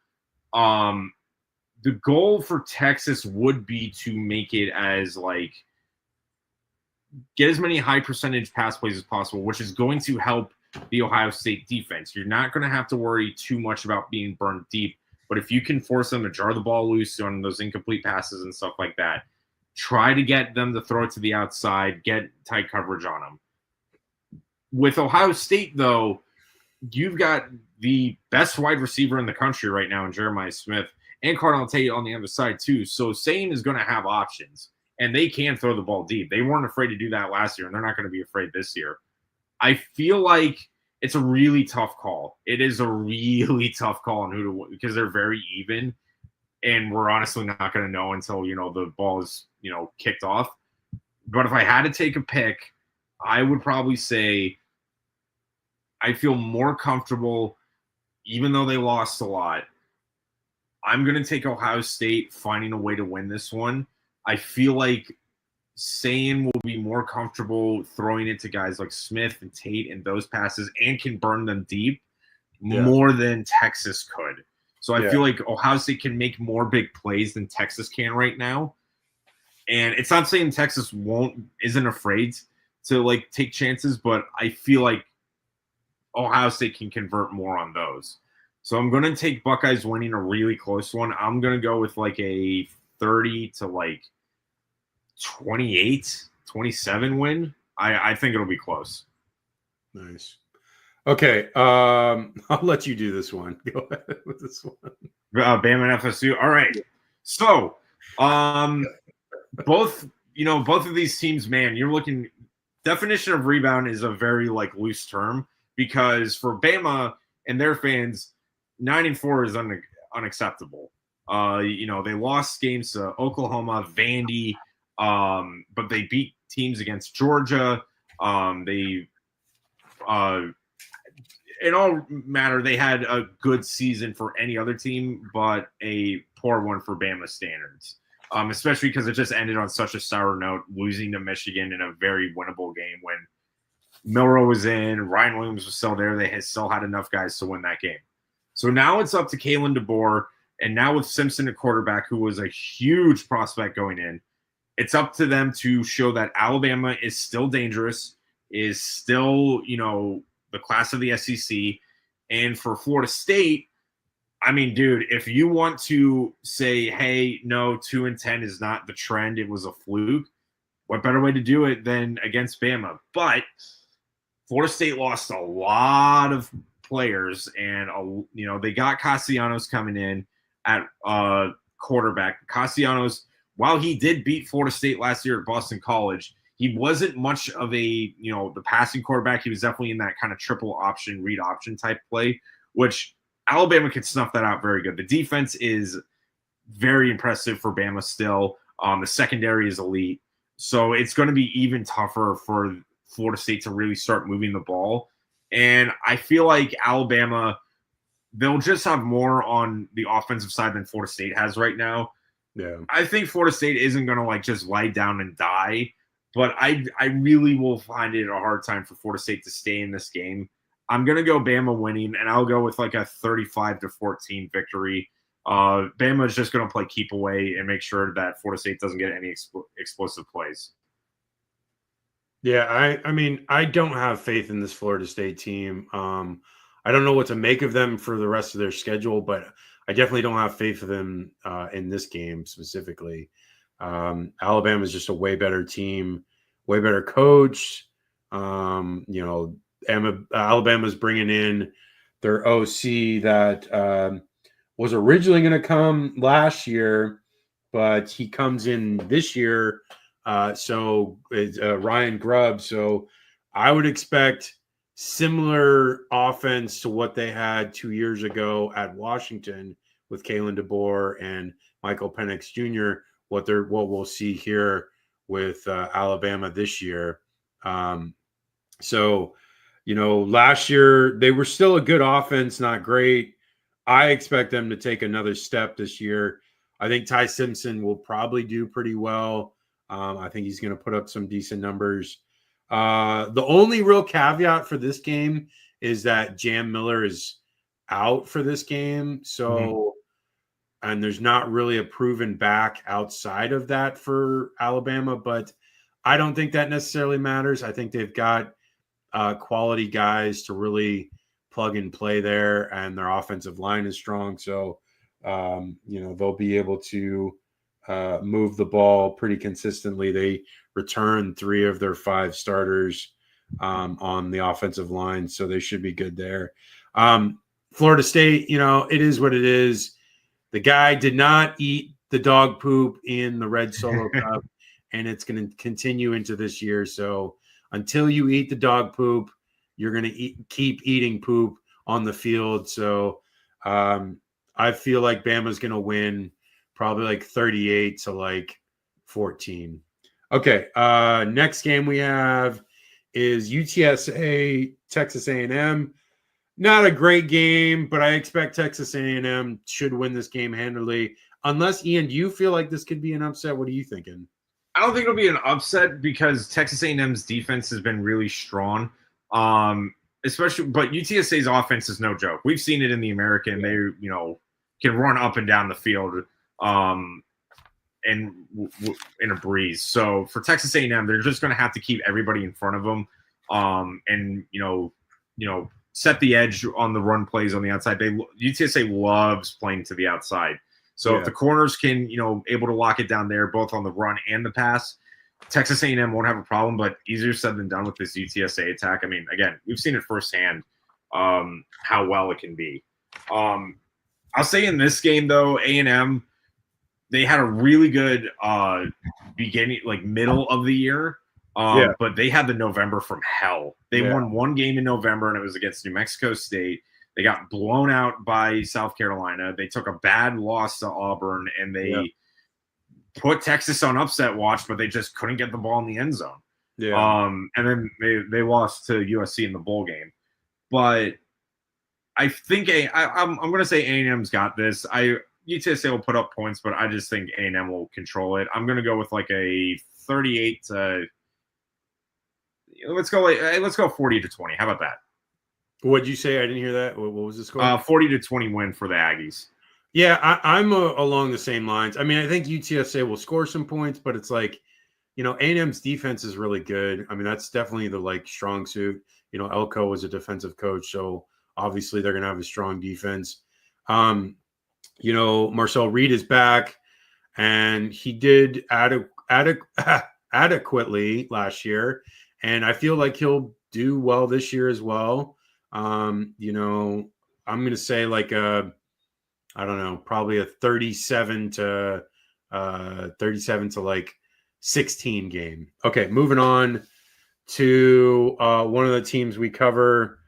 The goal for Texas would be to make it as get as many high percentage pass plays as possible, which is going to help the Ohio State defense. You're not going to have to worry too much about being burned deep, but if you can force them to jar the ball loose on those incomplete passes and stuff like that, try to get them to throw it to the outside, get tight coverage on them. With Ohio State, though, you've got the best wide receiver in the country right now in Jeremiah Smith and Cardinal Tate on the other side too. So Sane is going to have options, and they can throw the ball deep. They weren't afraid to do that last year, and they're not going to be afraid this year. I feel like it's a really tough call. It is a really tough call on who to, because they're very even, and we're honestly not going to know until the ball is kicked off. But if I had to take a pick, I would probably say I feel more comfortable, even though they lost a lot. I'm going to take Ohio State finding a way to win this one. I feel like Sane will be more comfortable throwing it to guys like Smith and Tate and those passes and can burn them deep more than Texas could. So I feel like Ohio State can make more big plays than Texas can right now. And it's not saying Texas isn't afraid to take chances, but I feel like Ohio State can convert more on those. So I'm going to take Buckeyes winning a really close one. I'm going to go with a 30 to 28, 27 win. I think it'll be close. Nice. Okay. I'll let you do this one. Go ahead with this one. Bama and FSU. All right. So both of these teams, man, you're looking, definition of rebound is a very loose term, because for Bama and their fans, 9-4 is unacceptable. They lost games to Oklahoma, Vandy, but they beat teams against Georgia. In all matter, they had a good season for any other team, but a poor one for Bama standards. Especially because it just ended on such a sour note, losing to Michigan in a very winnable game when Milroe was in, Ryan Williams was still there. They still had enough guys to win that game. So now it's up to Kalen DeBoer, and now with Simpson at quarterback, who was a huge prospect going in, it's up to them to show that Alabama is still dangerous, is still, the class of the SEC. And for Florida State, I mean, dude, if you want to say, hey, no, 2-10 is not the trend, it was a fluke, what better way to do it than against Bama? But Florida State lost a lot of players, and they got Castellanos coming in at quarterback. Castellanos, while he did beat Florida State last year at Boston College, he wasn't much of a the passing quarterback. He was definitely in that kind of triple option, read option type play, which Alabama could snuff that out very good. The defense is very impressive for Bama still. The secondary is elite, so it's going to be even tougher for Florida State to really start moving the ball. And I feel like Alabama, they'll just have more on the offensive side than Florida State has right now. Yeah. I think Florida State isn't going to just lie down and die, but I really will find it a hard time for Florida State to stay in this game. I'm going to go Bama winning, and I'll go with a 35-14 victory. Bama is just going to play keep away and make sure that Florida State doesn't get any explosive plays. Yeah, I mean, I don't have faith in this Florida State team. I don't know what to make of them for the rest of their schedule, but I definitely don't have faith in them in this game specifically. Alabama is just a way better team, way better coach. Alabama's bringing in their OC that was originally going to come last year, but he comes in this year. So it's Ryan Grubb. So I would expect similar offense to what they had 2 years ago at Washington with Kalen DeBoer and Michael Penix Jr. What we'll see here with Alabama this year. Last year they were still a good offense, not great. I expect them to take another step this year. I think Ty Simpson will probably do pretty well. I think he's going to put up some decent numbers. The only real caveat for this game is that Jam Miller is out for this game. So, and there's not really a proven back outside of that for Alabama, but I don't think that necessarily matters. I think they've got quality guys to really plug and play there, and their offensive line is strong. So, they'll be able to move the ball pretty consistently. They return 3 of their 5 starters. on the offensive line, so they should be good there. Florida State, it is what it is. The guy did not eat the dog poop in the Red Solo Cup, and it's going to continue into this year. So until you eat the dog poop, you're going to keep eating poop on the field. So I feel like Bama's going to win probably like 38 to like 14. Okay, next game we have is UTSA Texas A&M. Not a great game, but I expect Texas A&M should win this game handily. Unless, Ian, do you feel like this could be an upset? What are you thinking? I don't think it'll be an upset because Texas A&M's defense has been really strong. Especially, but UTSA's offense is no joke. We've seen it in the American. They, can run up and down the field in a breeze. So for Texas A&M, they're just going to have to keep everybody in front of them and, set the edge on the run plays on the outside. UTSA loves playing to the outside. So if the corners can, able to lock it down there, both on the run and the pass, Texas A&M won't have a problem, but easier said than done with this UTSA attack. I mean, again, we've seen it firsthand how well it can be. I'll say in this game, though, A&M, they had a really good beginning, like middle of the year. But they had the November from hell. They won one game in November, and it was against New Mexico State. They got blown out by South Carolina. They took a bad loss to Auburn, and they put Texas on upset watch, but they just couldn't get the ball in the end zone. And then they lost to USC in the bowl game. But I think I'm going to say A&M's got this. UTSA will put up points, but I just think A&M will control it. I'm going to go with like a 38 to let's go 40 to 20. How about that? What'd you say? I didn't hear that. What was the score? 40 to 20 win for the Aggies. Yeah, I'm along the same lines. I mean, I think UTSA will score some points, but it's like, A&M's defense is really good. I mean, that's definitely the strong suit. Elko was a defensive coach, so obviously they're going to have a strong defense. Marcel Reed is back, and he did adequately last year, and I feel like he'll do well this year as well. I'm going to say probably a 37 to 16 game. Okay, moving on to one of the teams we cover,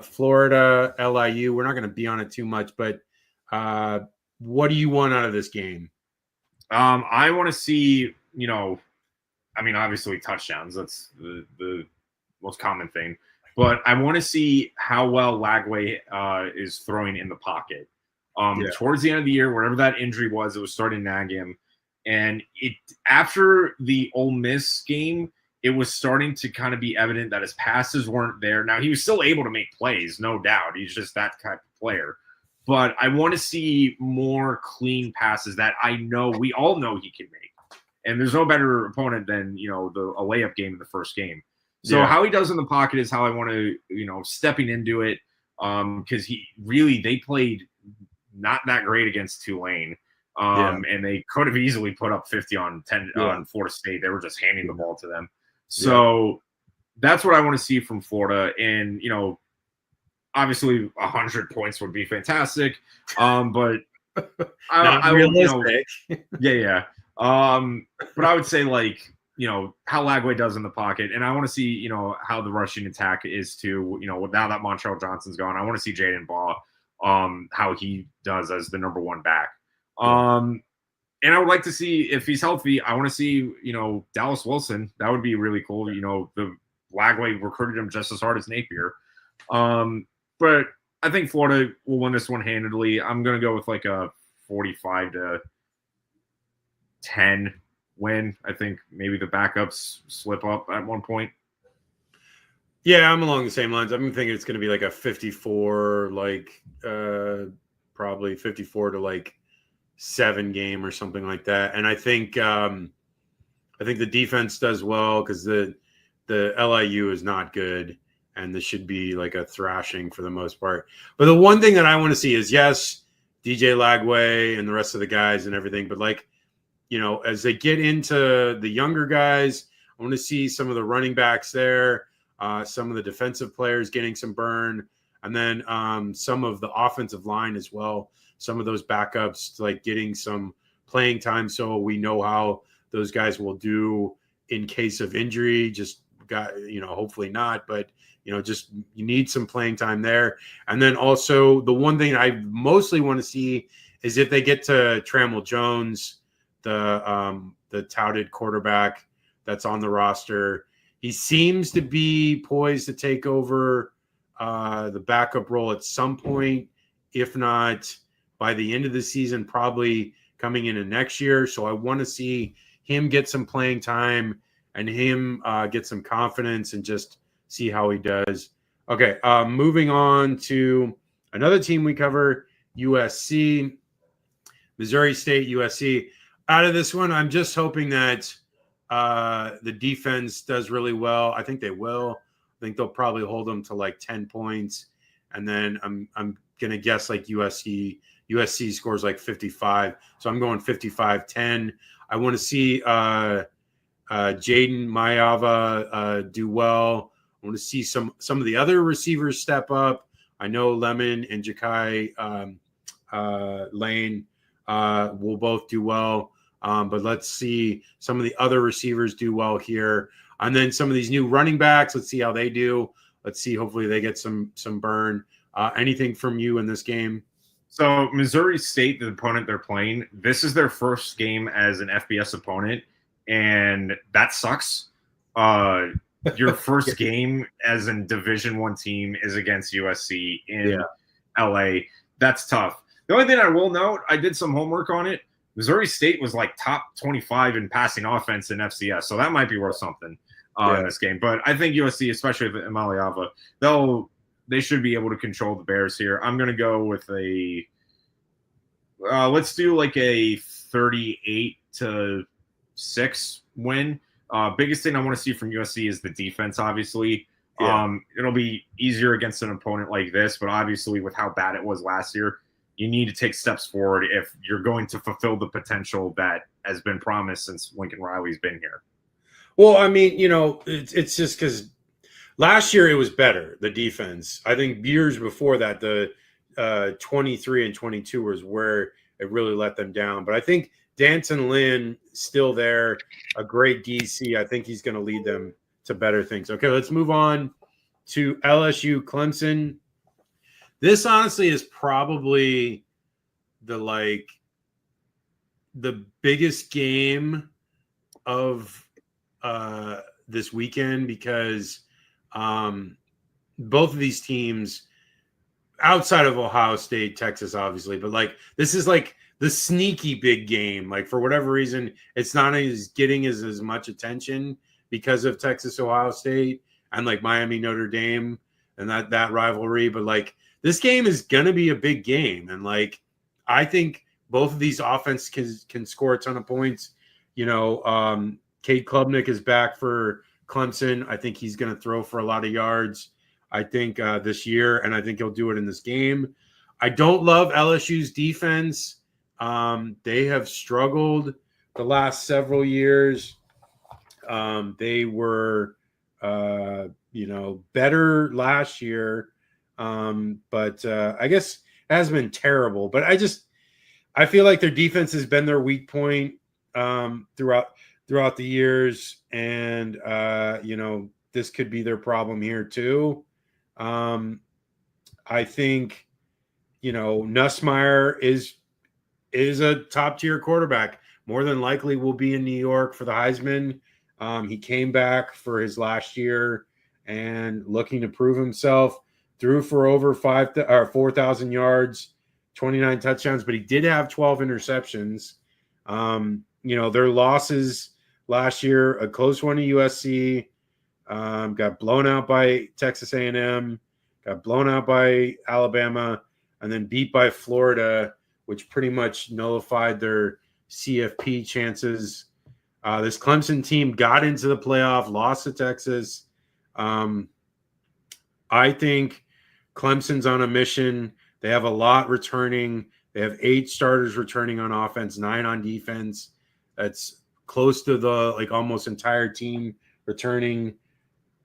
Florida, LIU. We're not going to be on it too much, but what do you want out of this game? I want to see, obviously touchdowns. That's the most common thing. But I want to see how well Lagway is throwing in the pocket. Towards the end of the year, wherever that injury was, it was starting to nag him. And after the Ole Miss game, it was starting to kind of be evident that his passes weren't there. Now, he was still able to make plays, no doubt. He's just that type of player. But I want to see more clean passes that we all know he can make. And there's no better opponent than, a layup game in the first game. So how he does in the pocket is how I want to, stepping into it. Because they played not that great against Tulane. And they could have easily put up 50 on Florida State. They were just handing the ball to them. So that's what I want to see from Florida. And, obviously 100 points would be fantastic. But not realistic. But I would say how Lagway does in the pocket. And I want to see, how the rushing attack is too, now that Montrell Johnson's gone. I want to see Jaden Baugh, how he does as the number one back. And I would like to see, if he's healthy, I want to see, Dallas Wilson. That would be really cool. The Lagway recruited him just as hard as Napier. But I think Florida will win this one handedly. I'm going to go with like a 45 to 10 win. I think maybe the backups slip up at one point. Yeah, I'm along the same lines. I'm thinking it's going to be like a 54, probably 54 to 7 game or something like that. And I think the defense does well because the LIU is not good, and this should be like a thrashing for the most part. But the one thing that I want to see is, yes, DJ Lagway and the rest of the guys and everything, but as they get into the younger guys, I want to see some of the running backs there. some of the defensive players getting some burn, and then some of the offensive line as well. Some of those backups like getting some playing time, so we know how those guys will do in case of injury. Just got, hopefully not, but just you need some playing time there. And then also the one thing I mostly want to see is if they get to Trammell Jones, the touted quarterback that's on the roster. He seems to be poised to take over the backup role at some point, if not by the end of the season, probably coming into next year. So I want to see him get some playing time and him get some confidence and just see how he does. Okay, moving on to another team we cover, USC, Missouri State, USC. Out of this one, I'm just hoping that the defense does really well. I think they will. I think they'll probably hold them to like 10 points. And then I'm going to guess like USC scores like 55. So I'm going 55-10. I want to see Jaden Mayava do well. I want to see some of the other receivers step up. I know Lemon and Ja'Kai Lane will both do well. But let's see some of the other receivers do well here. And then some of these new running backs, let's see how they do. Let's see. Hopefully they get some burn. Anything from you in this game? So Missouri State, the opponent they're playing, this is their first game as an FBS opponent, and that sucks. Your first game as a Division I team is against USC in LA. That's tough. The only thing I will note, I did some homework on it. Missouri State was like top 25 in passing offense in FCS, so that might be worth something in this game. But I think USC, especially with Maliava, they should be able to control the Bears here. I'm going to go with let's do like a 38-6 win. Biggest thing I want to see from USC is the defense, obviously. It'll be easier against an opponent like this, but obviously with how bad it was last year, you need to take steps forward if you're going to fulfill the potential that has been promised since Lincoln Riley's been here. Well, I mean, it's just because last year it was better, the defense. I think years before that, the 23 and 22 was where it really let them down. But I think Danton Lynn still there, a great DC. I think he's going to lead them to better things. Okay, let's move on to LSU Clemson. This honestly is probably the biggest game of this weekend because both of these teams, outside of Ohio State, Texas, obviously, but this is like the sneaky big game. Like for whatever reason, it's not getting as much attention because of Texas, Ohio State, and like Miami, Notre Dame, and that rivalry. But this game is gonna be a big game, and I think both of these offenses can score a ton of points. Cade Klubnik is back for Clemson. I think he's going to throw for a lot of yards, I think, this year, and I think he'll do it in this game. I don't love LSU's defense. They have struggled the last several years. They were, better last year, but I guess it has been terrible. But I feel like their defense has been their weak point throughout the years, and this could be their problem here too. I think Nussmeier is a top tier quarterback. More than likely will be in New York for the Heisman. He came back for his last year and looking to prove himself. Threw for over 4,000 yards, 29 touchdowns, but he did have 12 interceptions. Their losses last year, a close one to USC, got blown out by Texas A&M, got blown out by Alabama, and then beat by Florida, which pretty much nullified their CFP chances. This Clemson team got into the playoff, lost to Texas. I think Clemson's on a mission. They have a lot returning. They have 8 starters returning on offense, 9 on defense. That's close to the almost entire team returning.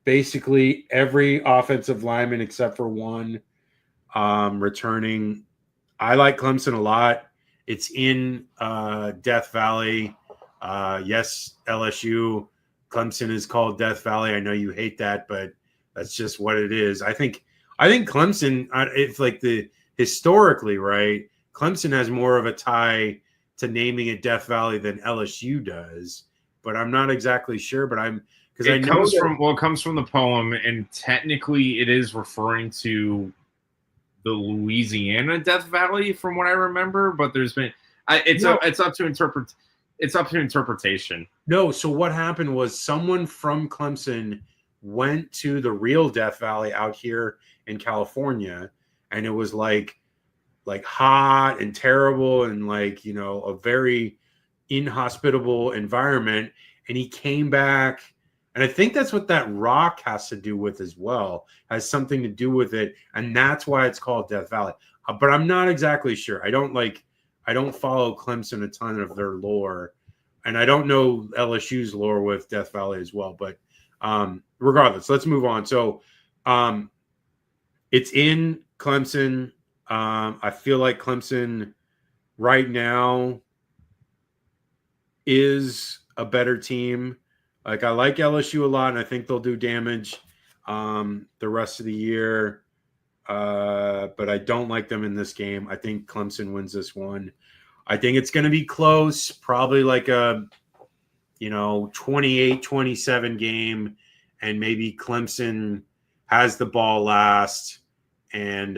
basically every offensive lineman except for one returning. I like Clemson a lot. It's in Death Valley. Yes, LSU. Clemson is called Death Valley. I know you hate that, but that's just what it is. I think Clemson. It's like the historically, right? Clemson has more of a tie to naming it Death Valley than LSU does, but I'm not exactly sure. But it comes from the poem, and technically it is referring to the Louisiana Death Valley, from what I remember. But there's been it's up to interpretation. No, so what happened was someone from Clemson went to the real Death Valley out here in California, and it was like hot and terrible and like, a very inhospitable environment. And he came back, and I think that's what that rock has to do with as well, has something to do with it, and that's why it's called Death Valley. But I'm not exactly sure. I don't follow Clemson a ton of their lore, and I don't know LSU's lore with Death Valley as well. But regardless, let's move on. So it's in Clemson. I feel like Clemson right now is a better team. Like, I like LSU a lot, and I think they'll do damage the rest of the year. But I don't like them in this game. I think Clemson wins this one. I think it's going to be close, probably like a 28-27 game, and maybe Clemson has the ball last and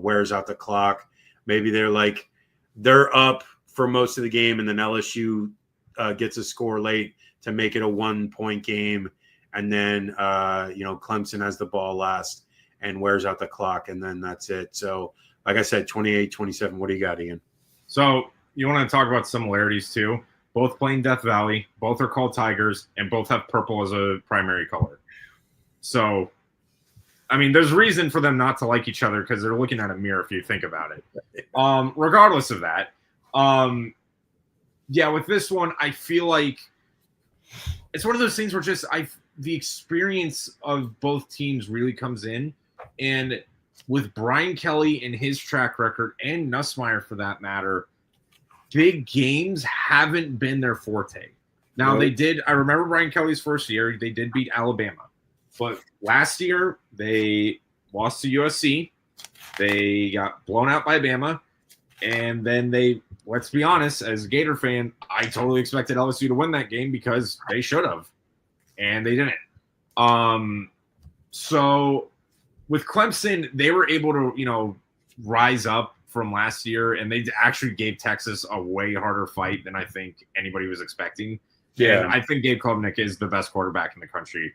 wears out the clock. Maybe they're up for most of the game, and then LSU gets a score late to make it a 1-point game, and then Clemson has the ball last and wears out the clock, and then that's it. So, like I said, 28-27. What do you got, Ian? So you want to talk about similarities too? Both playing Death Valley, both are called Tigers, and both have purple as a primary color. So, I mean, there's reason for them not to like each other because they're looking at a mirror if you think about it. Regardless of that, with this one, I feel like it's one of those things where the experience of both teams really comes in, and with Brian Kelly and his track record, and Nussmeier for that matter, big games haven't been their forte. Now, They did. I remember Brian Kelly's first year; they did beat Alabama, but last year they lost to USC. They got blown out by Bama, and then let's be honest, as a Gator fan, I totally expected LSU to win that game because they should have, and they didn't. So with Clemson, they were able to, rise up from last year, and they actually gave Texas a way harder fight than I think anybody was expecting. Yeah. And I think Gabe Klubnik is the best quarterback in the country.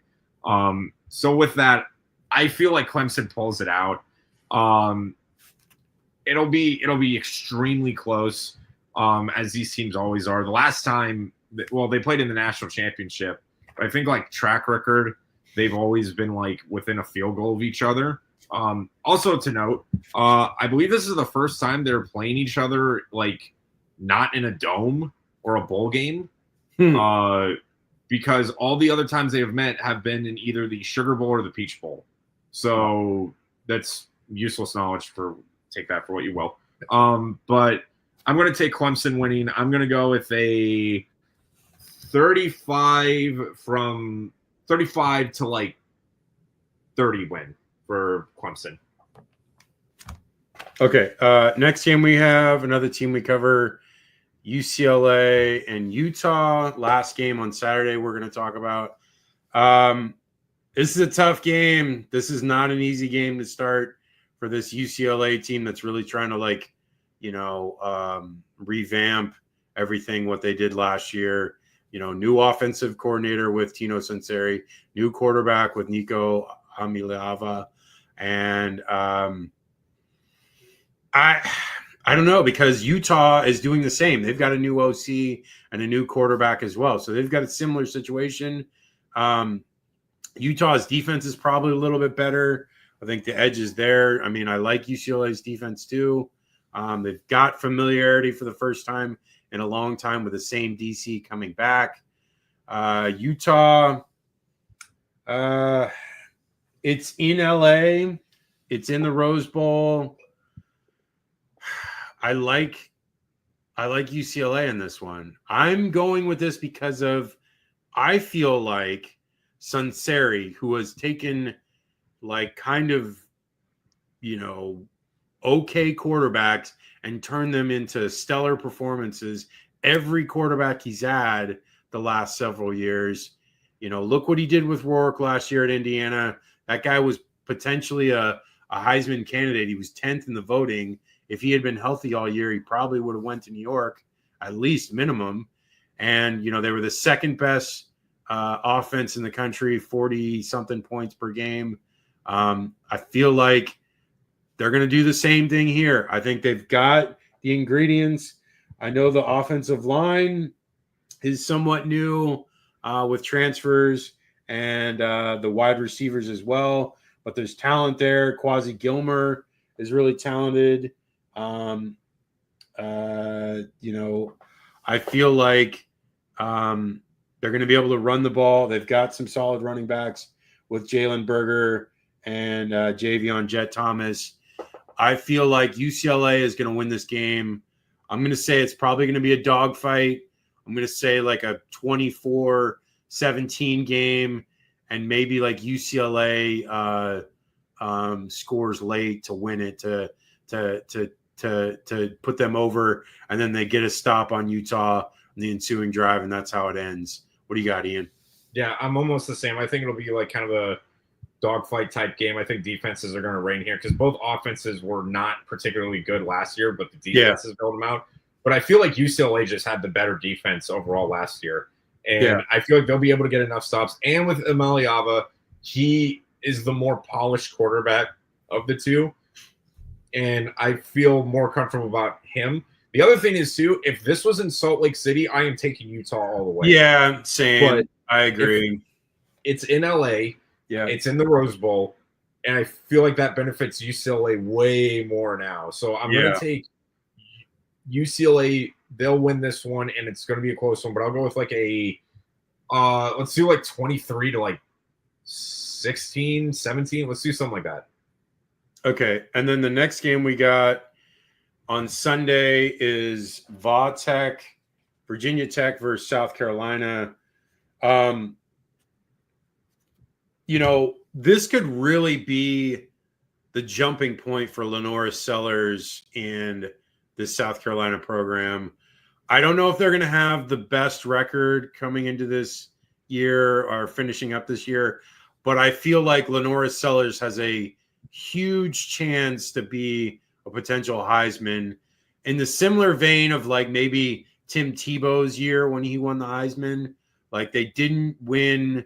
So with that, I feel like Clemson pulls it out. It'll be extremely close, as these teams always are. The last time, they played in the national championship, but I think track record, they've always been within a field goal of each other. Also to note, I believe this is the first time they're playing each other not in a dome or a bowl game, because all the other times they have met have been in either the Sugar Bowl or the Peach Bowl. So that's useless knowledge. Take that for what you will. But I'm going to take Clemson winning. I'm going to go with a 35 to 30 win for Clemson. Okay. Next game we have another team we cover, UCLA and Utah. Last game on Saturday we're going to talk about. This is a tough game. This is not an easy game to start for this UCLA team that's really trying to revamp everything what they did last year. New offensive coordinator with Tino Sunseri, new quarterback with Nico Hamilava, and I don't know, because Utah is doing the same. They've got a new OC and a new quarterback as well, so they've got a similar situation. Utah's defense is probably a little bit better. I think the edge is there. I mean, I like UCLA's defense too. They've got familiarity for the first time in a long time with the same DC coming back. Utah, It's in LA. It's in the Rose Bowl. I like UCLA in this one. I'm going with this because of I feel like Sunseri, who has taken like kind of, okay quarterbacks and turned them into stellar performances. Every quarterback he's had the last several years, look what he did with Rourke last year at Indiana. That guy was potentially a Heisman candidate. He was 10th in the voting. If he had been healthy all year, he probably would have went to New York, at least minimum. And, they were the second best offense in the country, 40-something points per game. I feel like they're going to do the same thing here. I think they've got the ingredients. I know the offensive line is somewhat new with transfers and the wide receivers as well. But there's talent there. Quasi Gilmer is really talented. I feel like they're going to be able to run the ball. They've got some solid running backs with Jalen Berger and Javion Jet Thomas. I feel like UCLA is going to win this game. I'm going to say it's probably going to be a dogfight. I'm going to say like a 24-17 game, and maybe like UCLA scores late to win it to put them over, and then they get a stop on Utah in the ensuing drive, and that's how it ends. What do you got, Ian? Yeah, I'm almost the same. I think it'll be like kind of a dogfight type game. I think defenses are going to reign here because both offenses were not particularly good last year, but the defenses built them out. But I feel like UCLA just had the better defense overall last year. And I feel like they'll be able to get enough stops. And with Amaliava, he is the more polished quarterback of the two. And I feel more comfortable about him. The other thing is, too, if this was in Salt Lake City, I am taking Utah all the way. Yeah, same. But I agree. It's in LA. Yeah. It's in the Rose Bowl. And I feel like that benefits UCLA way more now. So I'm going to take UCLA. They'll win this one, and it's going to be a close one. But I'll go with like a let's do like 23 to like 16, 17. Let's do something like that. Okay. And then the next game we got on Sunday is Virginia Tech versus South Carolina. This could really be the jumping point for Lenora Sellers and the South Carolina program. I don't know if they're going to have the best record coming into this year or finishing up this year, but I feel like Lenora Sellers has a huge chance to be a potential Heisman in the similar vein of like maybe Tim Tebow's year when he won the Heisman. Like they didn't win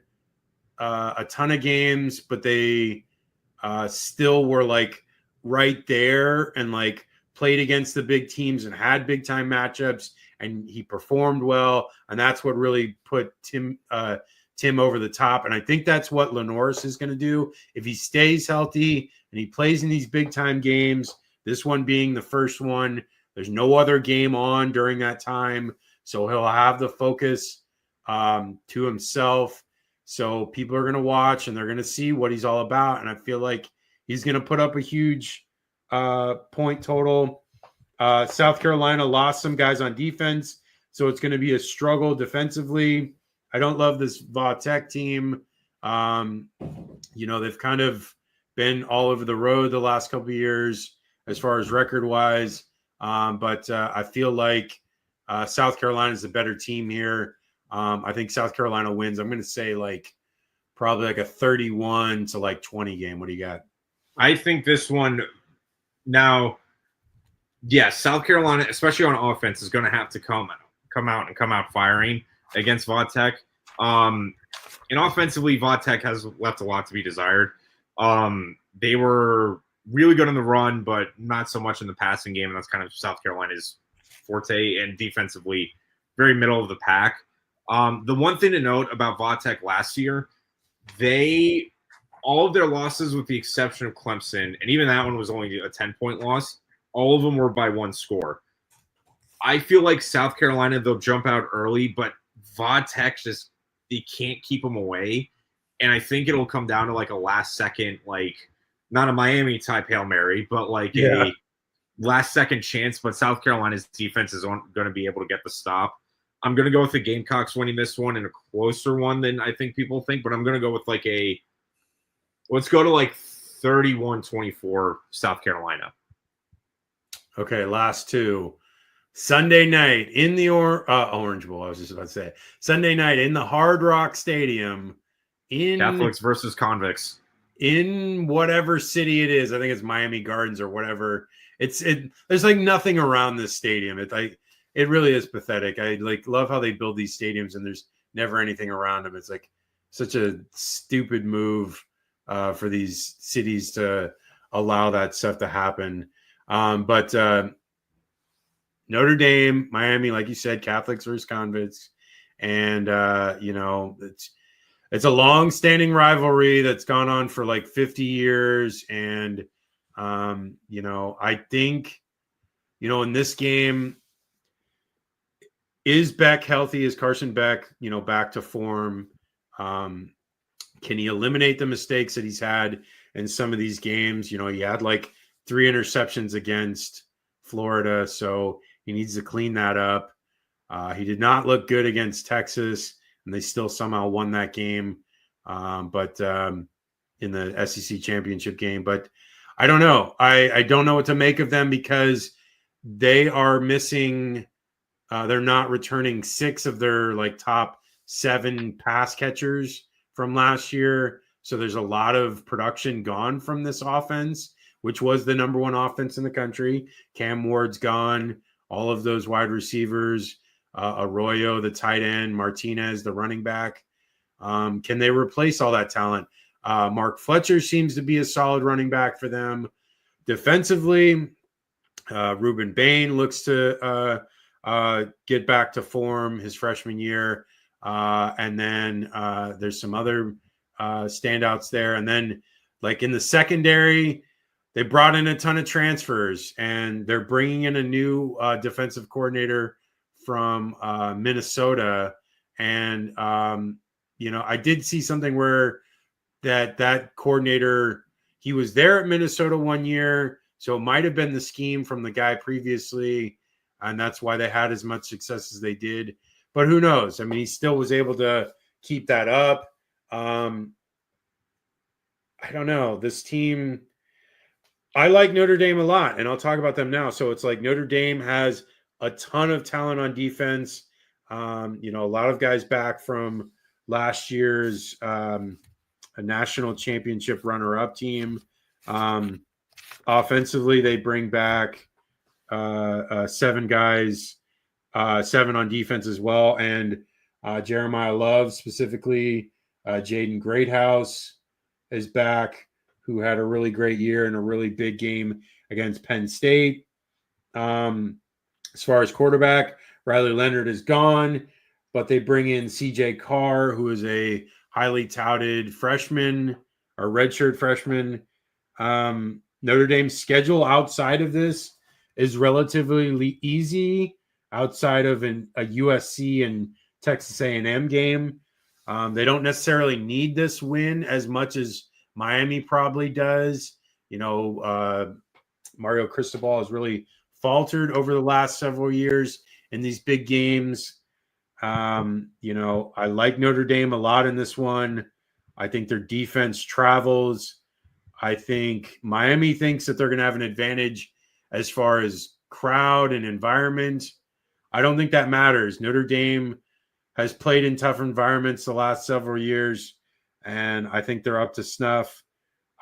a ton of games, but they still were like right there and like played against the big teams and had big time matchups, and he performed well. And that's what really put Tim over the top. And I think that's what Lenoris is going to do. If he stays healthy and he plays in these big time games, this one being the first one, there's no other game on during that time. So he'll have the focus to himself. So people are going to watch and they're going to see what he's all about. And I feel like he's going to put up a huge point total. South Carolina lost some guys on defense, so it's going to be a struggle defensively. I don't love this Va Tech team. They've kind of been all over the road the last couple of years as far as record-wise. But I feel like South Carolina is a better team here. I think South Carolina wins. I'm going to say probably like a 31 to 20 game. What do you got? I think this one now, yes, South Carolina, especially on offense, is going to have to come out firing against Va Tech. And offensively, Va Tech has left a lot to be desired. They were really good in the run, but not so much in the passing game, and that's kind of South Carolina's forte. And defensively, very middle of the pack. The one thing to note about Va Tech last year, all of their losses, with the exception of Clemson, and even that one was only a 10-point loss, all of them were by one score. I feel like South Carolina, they'll jump out early, but Va Tech they can't keep them away. And I think it'll come down to like a last second, like not a Miami type Hail Mary, but like a last second chance. But South Carolina's defense is going to be able to get the stop. I'm going to go with the Gamecocks winning this one, and a closer one than I think people think. But I'm going to go with let's go to like 31-24 South Carolina. Okay, last two. Sunday night in the Orange Bowl. I was just about to say Sunday night in the Hard Rock Stadium. In Catholics versus convicts. In whatever city it is, I think it's Miami Gardens or whatever. There's like nothing around this stadium. It really is pathetic. I love how they build these stadiums and there's never anything around them. It's like such a stupid move for these cities to allow that stuff to happen. But Notre Dame, Miami, like you said, Catholics versus convicts, and it's a long-standing rivalry that's gone on for like 50 years, and I think in this game, is Beck healthy? Is Carson Beck back to form? Can he eliminate the mistakes that he's had in some of these games? He had like 3 interceptions against Florida, so he needs to clean that up. He did not look good against Texas, and they still somehow won that game. But in the SEC championship game, but I don't know. I don't know what to make of them because they are missing. They're not returning 6 of their top 7 pass catchers from last year. So there's a lot of production gone from this offense, which was the number 1 offense in the country. Cam Ward's gone. All of those wide receivers, Arroyo, the tight end, Martinez, the running back. Can they replace all that talent? Mark Fletcher seems to be a solid running back for them. Defensively, Ruben Bain looks to get back to form his freshman year. And then there's some other standouts there. And then in the secondary, they brought in a ton of transfers, and they're bringing in a new defensive coordinator from Minnesota. And, I did see something where that coordinator, he was there at Minnesota one year, so it might have been the scheme from the guy previously, and that's why they had as much success as they did. But who knows? I mean, he still was able to keep that up. I don't know. This team, I like Notre Dame a lot, and I'll talk about them now. So it's like Notre Dame has a ton of talent on defense. A lot of guys back from last year's a national championship runner-up team. Offensively, they bring back 7 guys, 7 on defense as well. And Jeremiah Love, specifically, Jaden Greathouse is back, who had a really great year in a really big game against Penn State. As far as quarterback, Riley Leonard is gone, but they bring in CJ Carr, who is a highly touted freshman or redshirt freshman. Notre Dame's schedule outside of this is relatively easy outside of a USC and Texas A&M game. They don't necessarily need this win as much as Miami probably does. Mario Cristobal has really faltered over the last several years in these big games. I like Notre Dame a lot in this one. I think their defense travels. I think Miami thinks that they're going to have an advantage as far as crowd and environment. I don't think that matters. Notre Dame has played in tough environments the last several years, and I think they're up to snuff.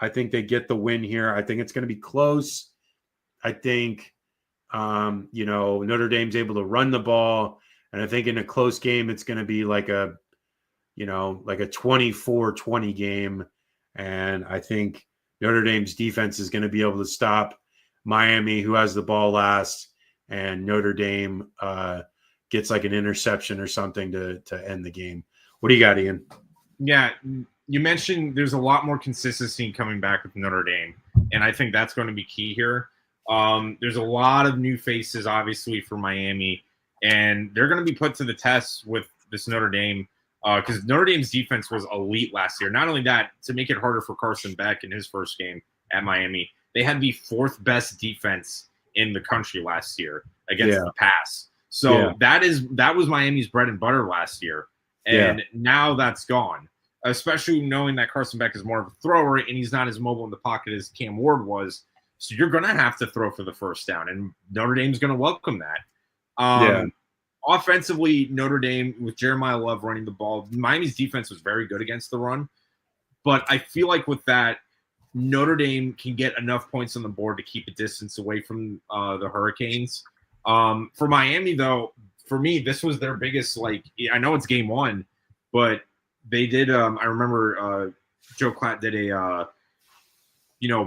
I think they get the win here. I think it's going to be close. I think, Notre Dame's able to run the ball, and I think in a close game, it's going to be like a 24-20 game, and I think Notre Dame's defense is going to be able to stop Miami, who has the ball last, and Notre Dame gets like an interception or something to end the game. What do you got, Ian? Yeah, you mentioned there's a lot more consistency coming back with Notre Dame, and I think that's going to be key here. There's a lot of new faces, obviously, for Miami, and they're going to be put to the test with this Notre Dame because Notre Dame's defense was elite last year. Not only that, to make it harder for Carson Beck in his first game at Miami, they had the 4th best defense in the country last year against the pass. So that was Miami's bread and butter last year, and now that's gone. Especially knowing that Carson Beck is more of a thrower and he's not as mobile in the pocket as Cam Ward was. So you're going to have to throw for the first down, and Notre Dame's going to welcome that. Offensively, Notre Dame, with Jeremiah Love running the ball, Miami's defense was very good against the run. But I feel like with that, Notre Dame can get enough points on the board to keep a distance away from the Hurricanes. For Miami, though, for me, this was their biggest, I know it's game 1, but they did, I remember Joe Klatt did a,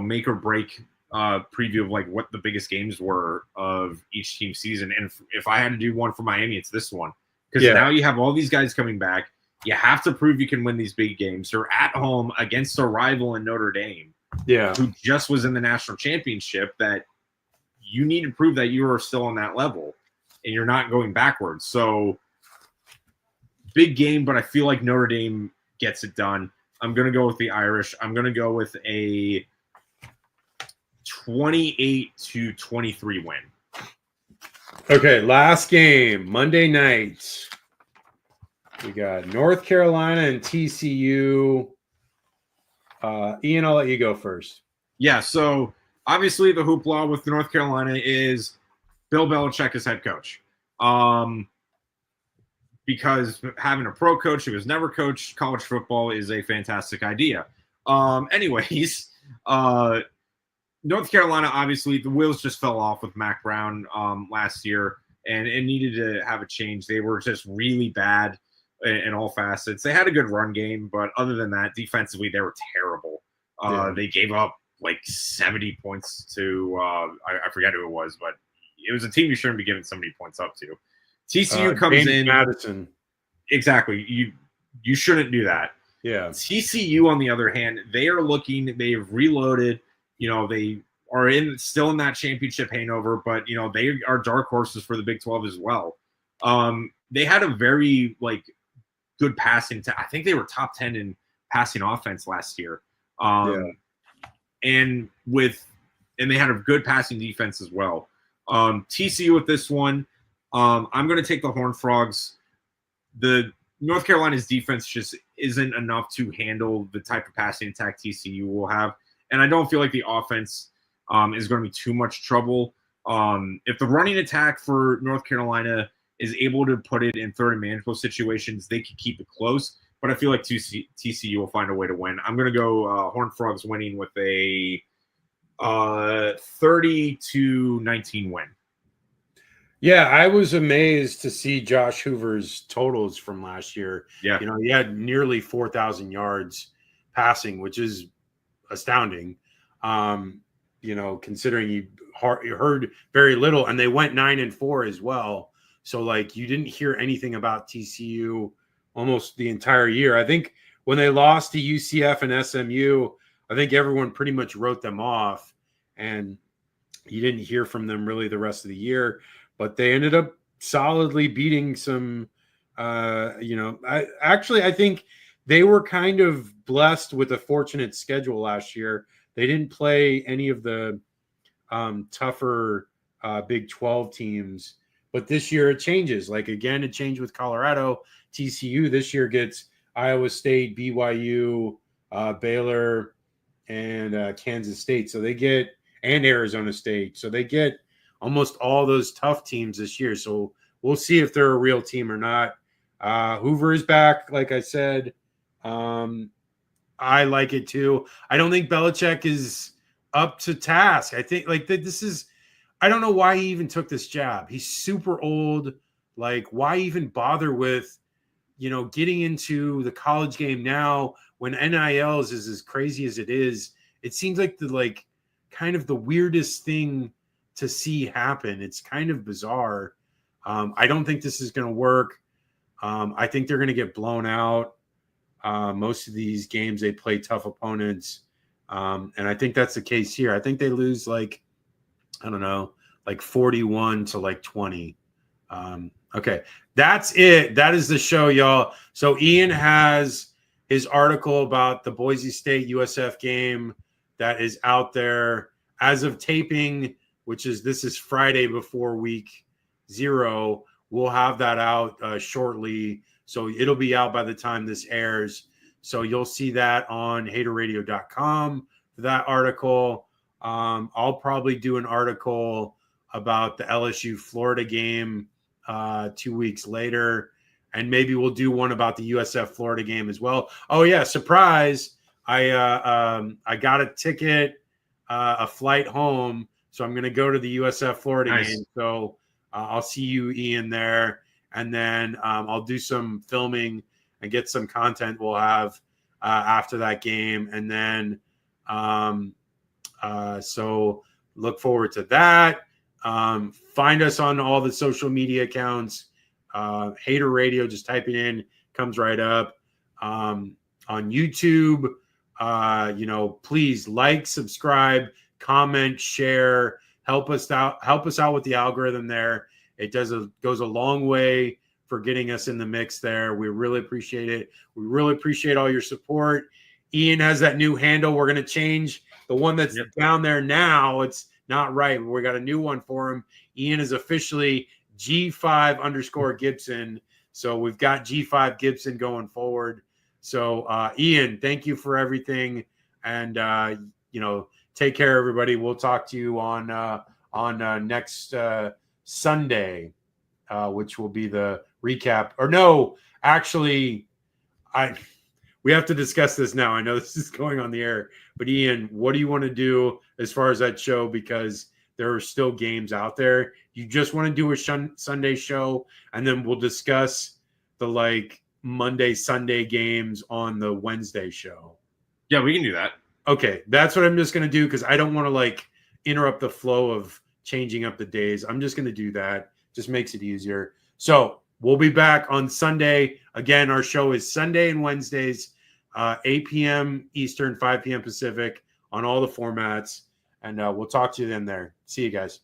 make or break preview of what the biggest games were of each team's season. And if I had to do one for Miami, it's this one. Because now you have all these guys coming back. You have to prove you can win these big games. You're at home against a rival in Notre Dame, who just was in the national championship, that you need to prove that you are still on that level and you're not going backwards. So big game, but I feel like Notre Dame gets it done. I'm going to go with the Irish. I'm going to go with a 28-23 win. Okay, last game, Monday night. We got North Carolina and TCU. Ian, I'll let you go first. Yeah, so obviously the hoopla with North Carolina is Bill Belichick as head coach. Because having a pro coach who has never coached college football is a fantastic idea. Anyways, North Carolina, obviously, the wheels just fell off with Mac Brown last year, and it needed to have a change. They were just really bad in all facets. They had a good run game, but other than that, defensively, they were terrible. They gave up 70 points to I forget who it was, but it was a team you shouldn't be giving so many points up to. TCU comes James in. Madison. Exactly. You shouldn't do that. Yeah. TCU, on the other hand, they've reloaded. They are still in that championship hangover, but they are dark horses for the Big 12 as well. They had a very good passing. I think they were top 10 in passing offense last year. And they had a good passing defense as well. TCU with this one, I'm going to take the Horned Frogs. The North Carolina's defense just isn't enough to handle the type of passing attack TCU will have. And I don't feel like the offense is going to be too much trouble. If the running attack for North Carolina is able to put it in third and manageable situations, they can keep it close. But I feel like TCU will find a way to win. I'm going to go Horned Frogs winning with a 30-19 win. Yeah, I was amazed to see Josh Hoover's totals from last year. Yeah. He had nearly 4,000 yards passing, which is astounding. Considering you heard very little, and they went 9-4 as well. So you didn't hear anything about TCU almost the entire year. I think when they lost to UCF and SMU, I think everyone pretty much wrote them off, and you didn't hear from them really the rest of the year. But they ended up solidly beating some. I think they were kind of blessed with a fortunate schedule last year. They didn't play any of the tougher Big 12 teams. But this year it changes. It changed with Colorado. TCU this year gets Iowa State, BYU, Baylor, and Kansas State. So they get – and Arizona State. So they get almost all those tough teams this year. So we'll see if they're a real team or not. Hoover is back, like I said. I like it too. I don't think Belichick is up to task. I think this is – I don't know why he even took this job. He's super old. Why even bother with, getting into the college game now when NILs is as crazy as it is? It seems like kind of the weirdest thing to see happen. It's kind of bizarre. I don't think this is going to work. I think they're going to get blown out. Most of these games, they play tough opponents. And I think that's the case here. I think they lose 41 to 20. Okay, that's it. That is the show, y'all. So Ian has his article about the Boise State USF game that is out there as of taping, which is this is Friday before week 0. We'll have that out shortly, so it'll be out by the time this airs. So you'll see that on haterradio.com for that article. I'll probably do an article about the LSU Florida game 2 weeks later, and maybe we'll do one about the USF Florida game as well. Oh yeah, surprise! I got a ticket, a flight home, so I'm going to go to the USF Florida game. So I'll see you, Ian, there, and then I'll do some filming and get some content we'll have after that game, and then so look forward to that. Find us on all the social media accounts. Hater Radio, just type it in, comes right up. On YouTube, please like, subscribe, comment, share, help us out with the algorithm there. It goes a long way for getting us in the mix there. We really appreciate it. We really appreciate all your support. Ian has that new handle. We're going to change the one that's down there now. It's not right. We got a new one for him. Ian is officially G5_Gibson. So we've got G5 Gibson going forward. So Ian, thank you for everything. And, take care, everybody. We'll talk to you on next Sunday, which will be the recap. Or no, actually, we have to discuss this now. I know this is going on the air, but Ian, what do you want to do as far as that show? Because there are still games out there. You just want to do a Sunday show, and then we'll discuss the Monday, Sunday games on the Wednesday show. Yeah, we can do that. Okay, that's what I'm just going to do because I don't want to interrupt the flow of changing up the days. I'm just going to do that. Just makes it easier. So we'll be back on Sunday. Again, our show is Sunday and Wednesdays, 8 p.m. Eastern, 5 p.m. Pacific on all the formats. And we'll talk to you then there. See you guys.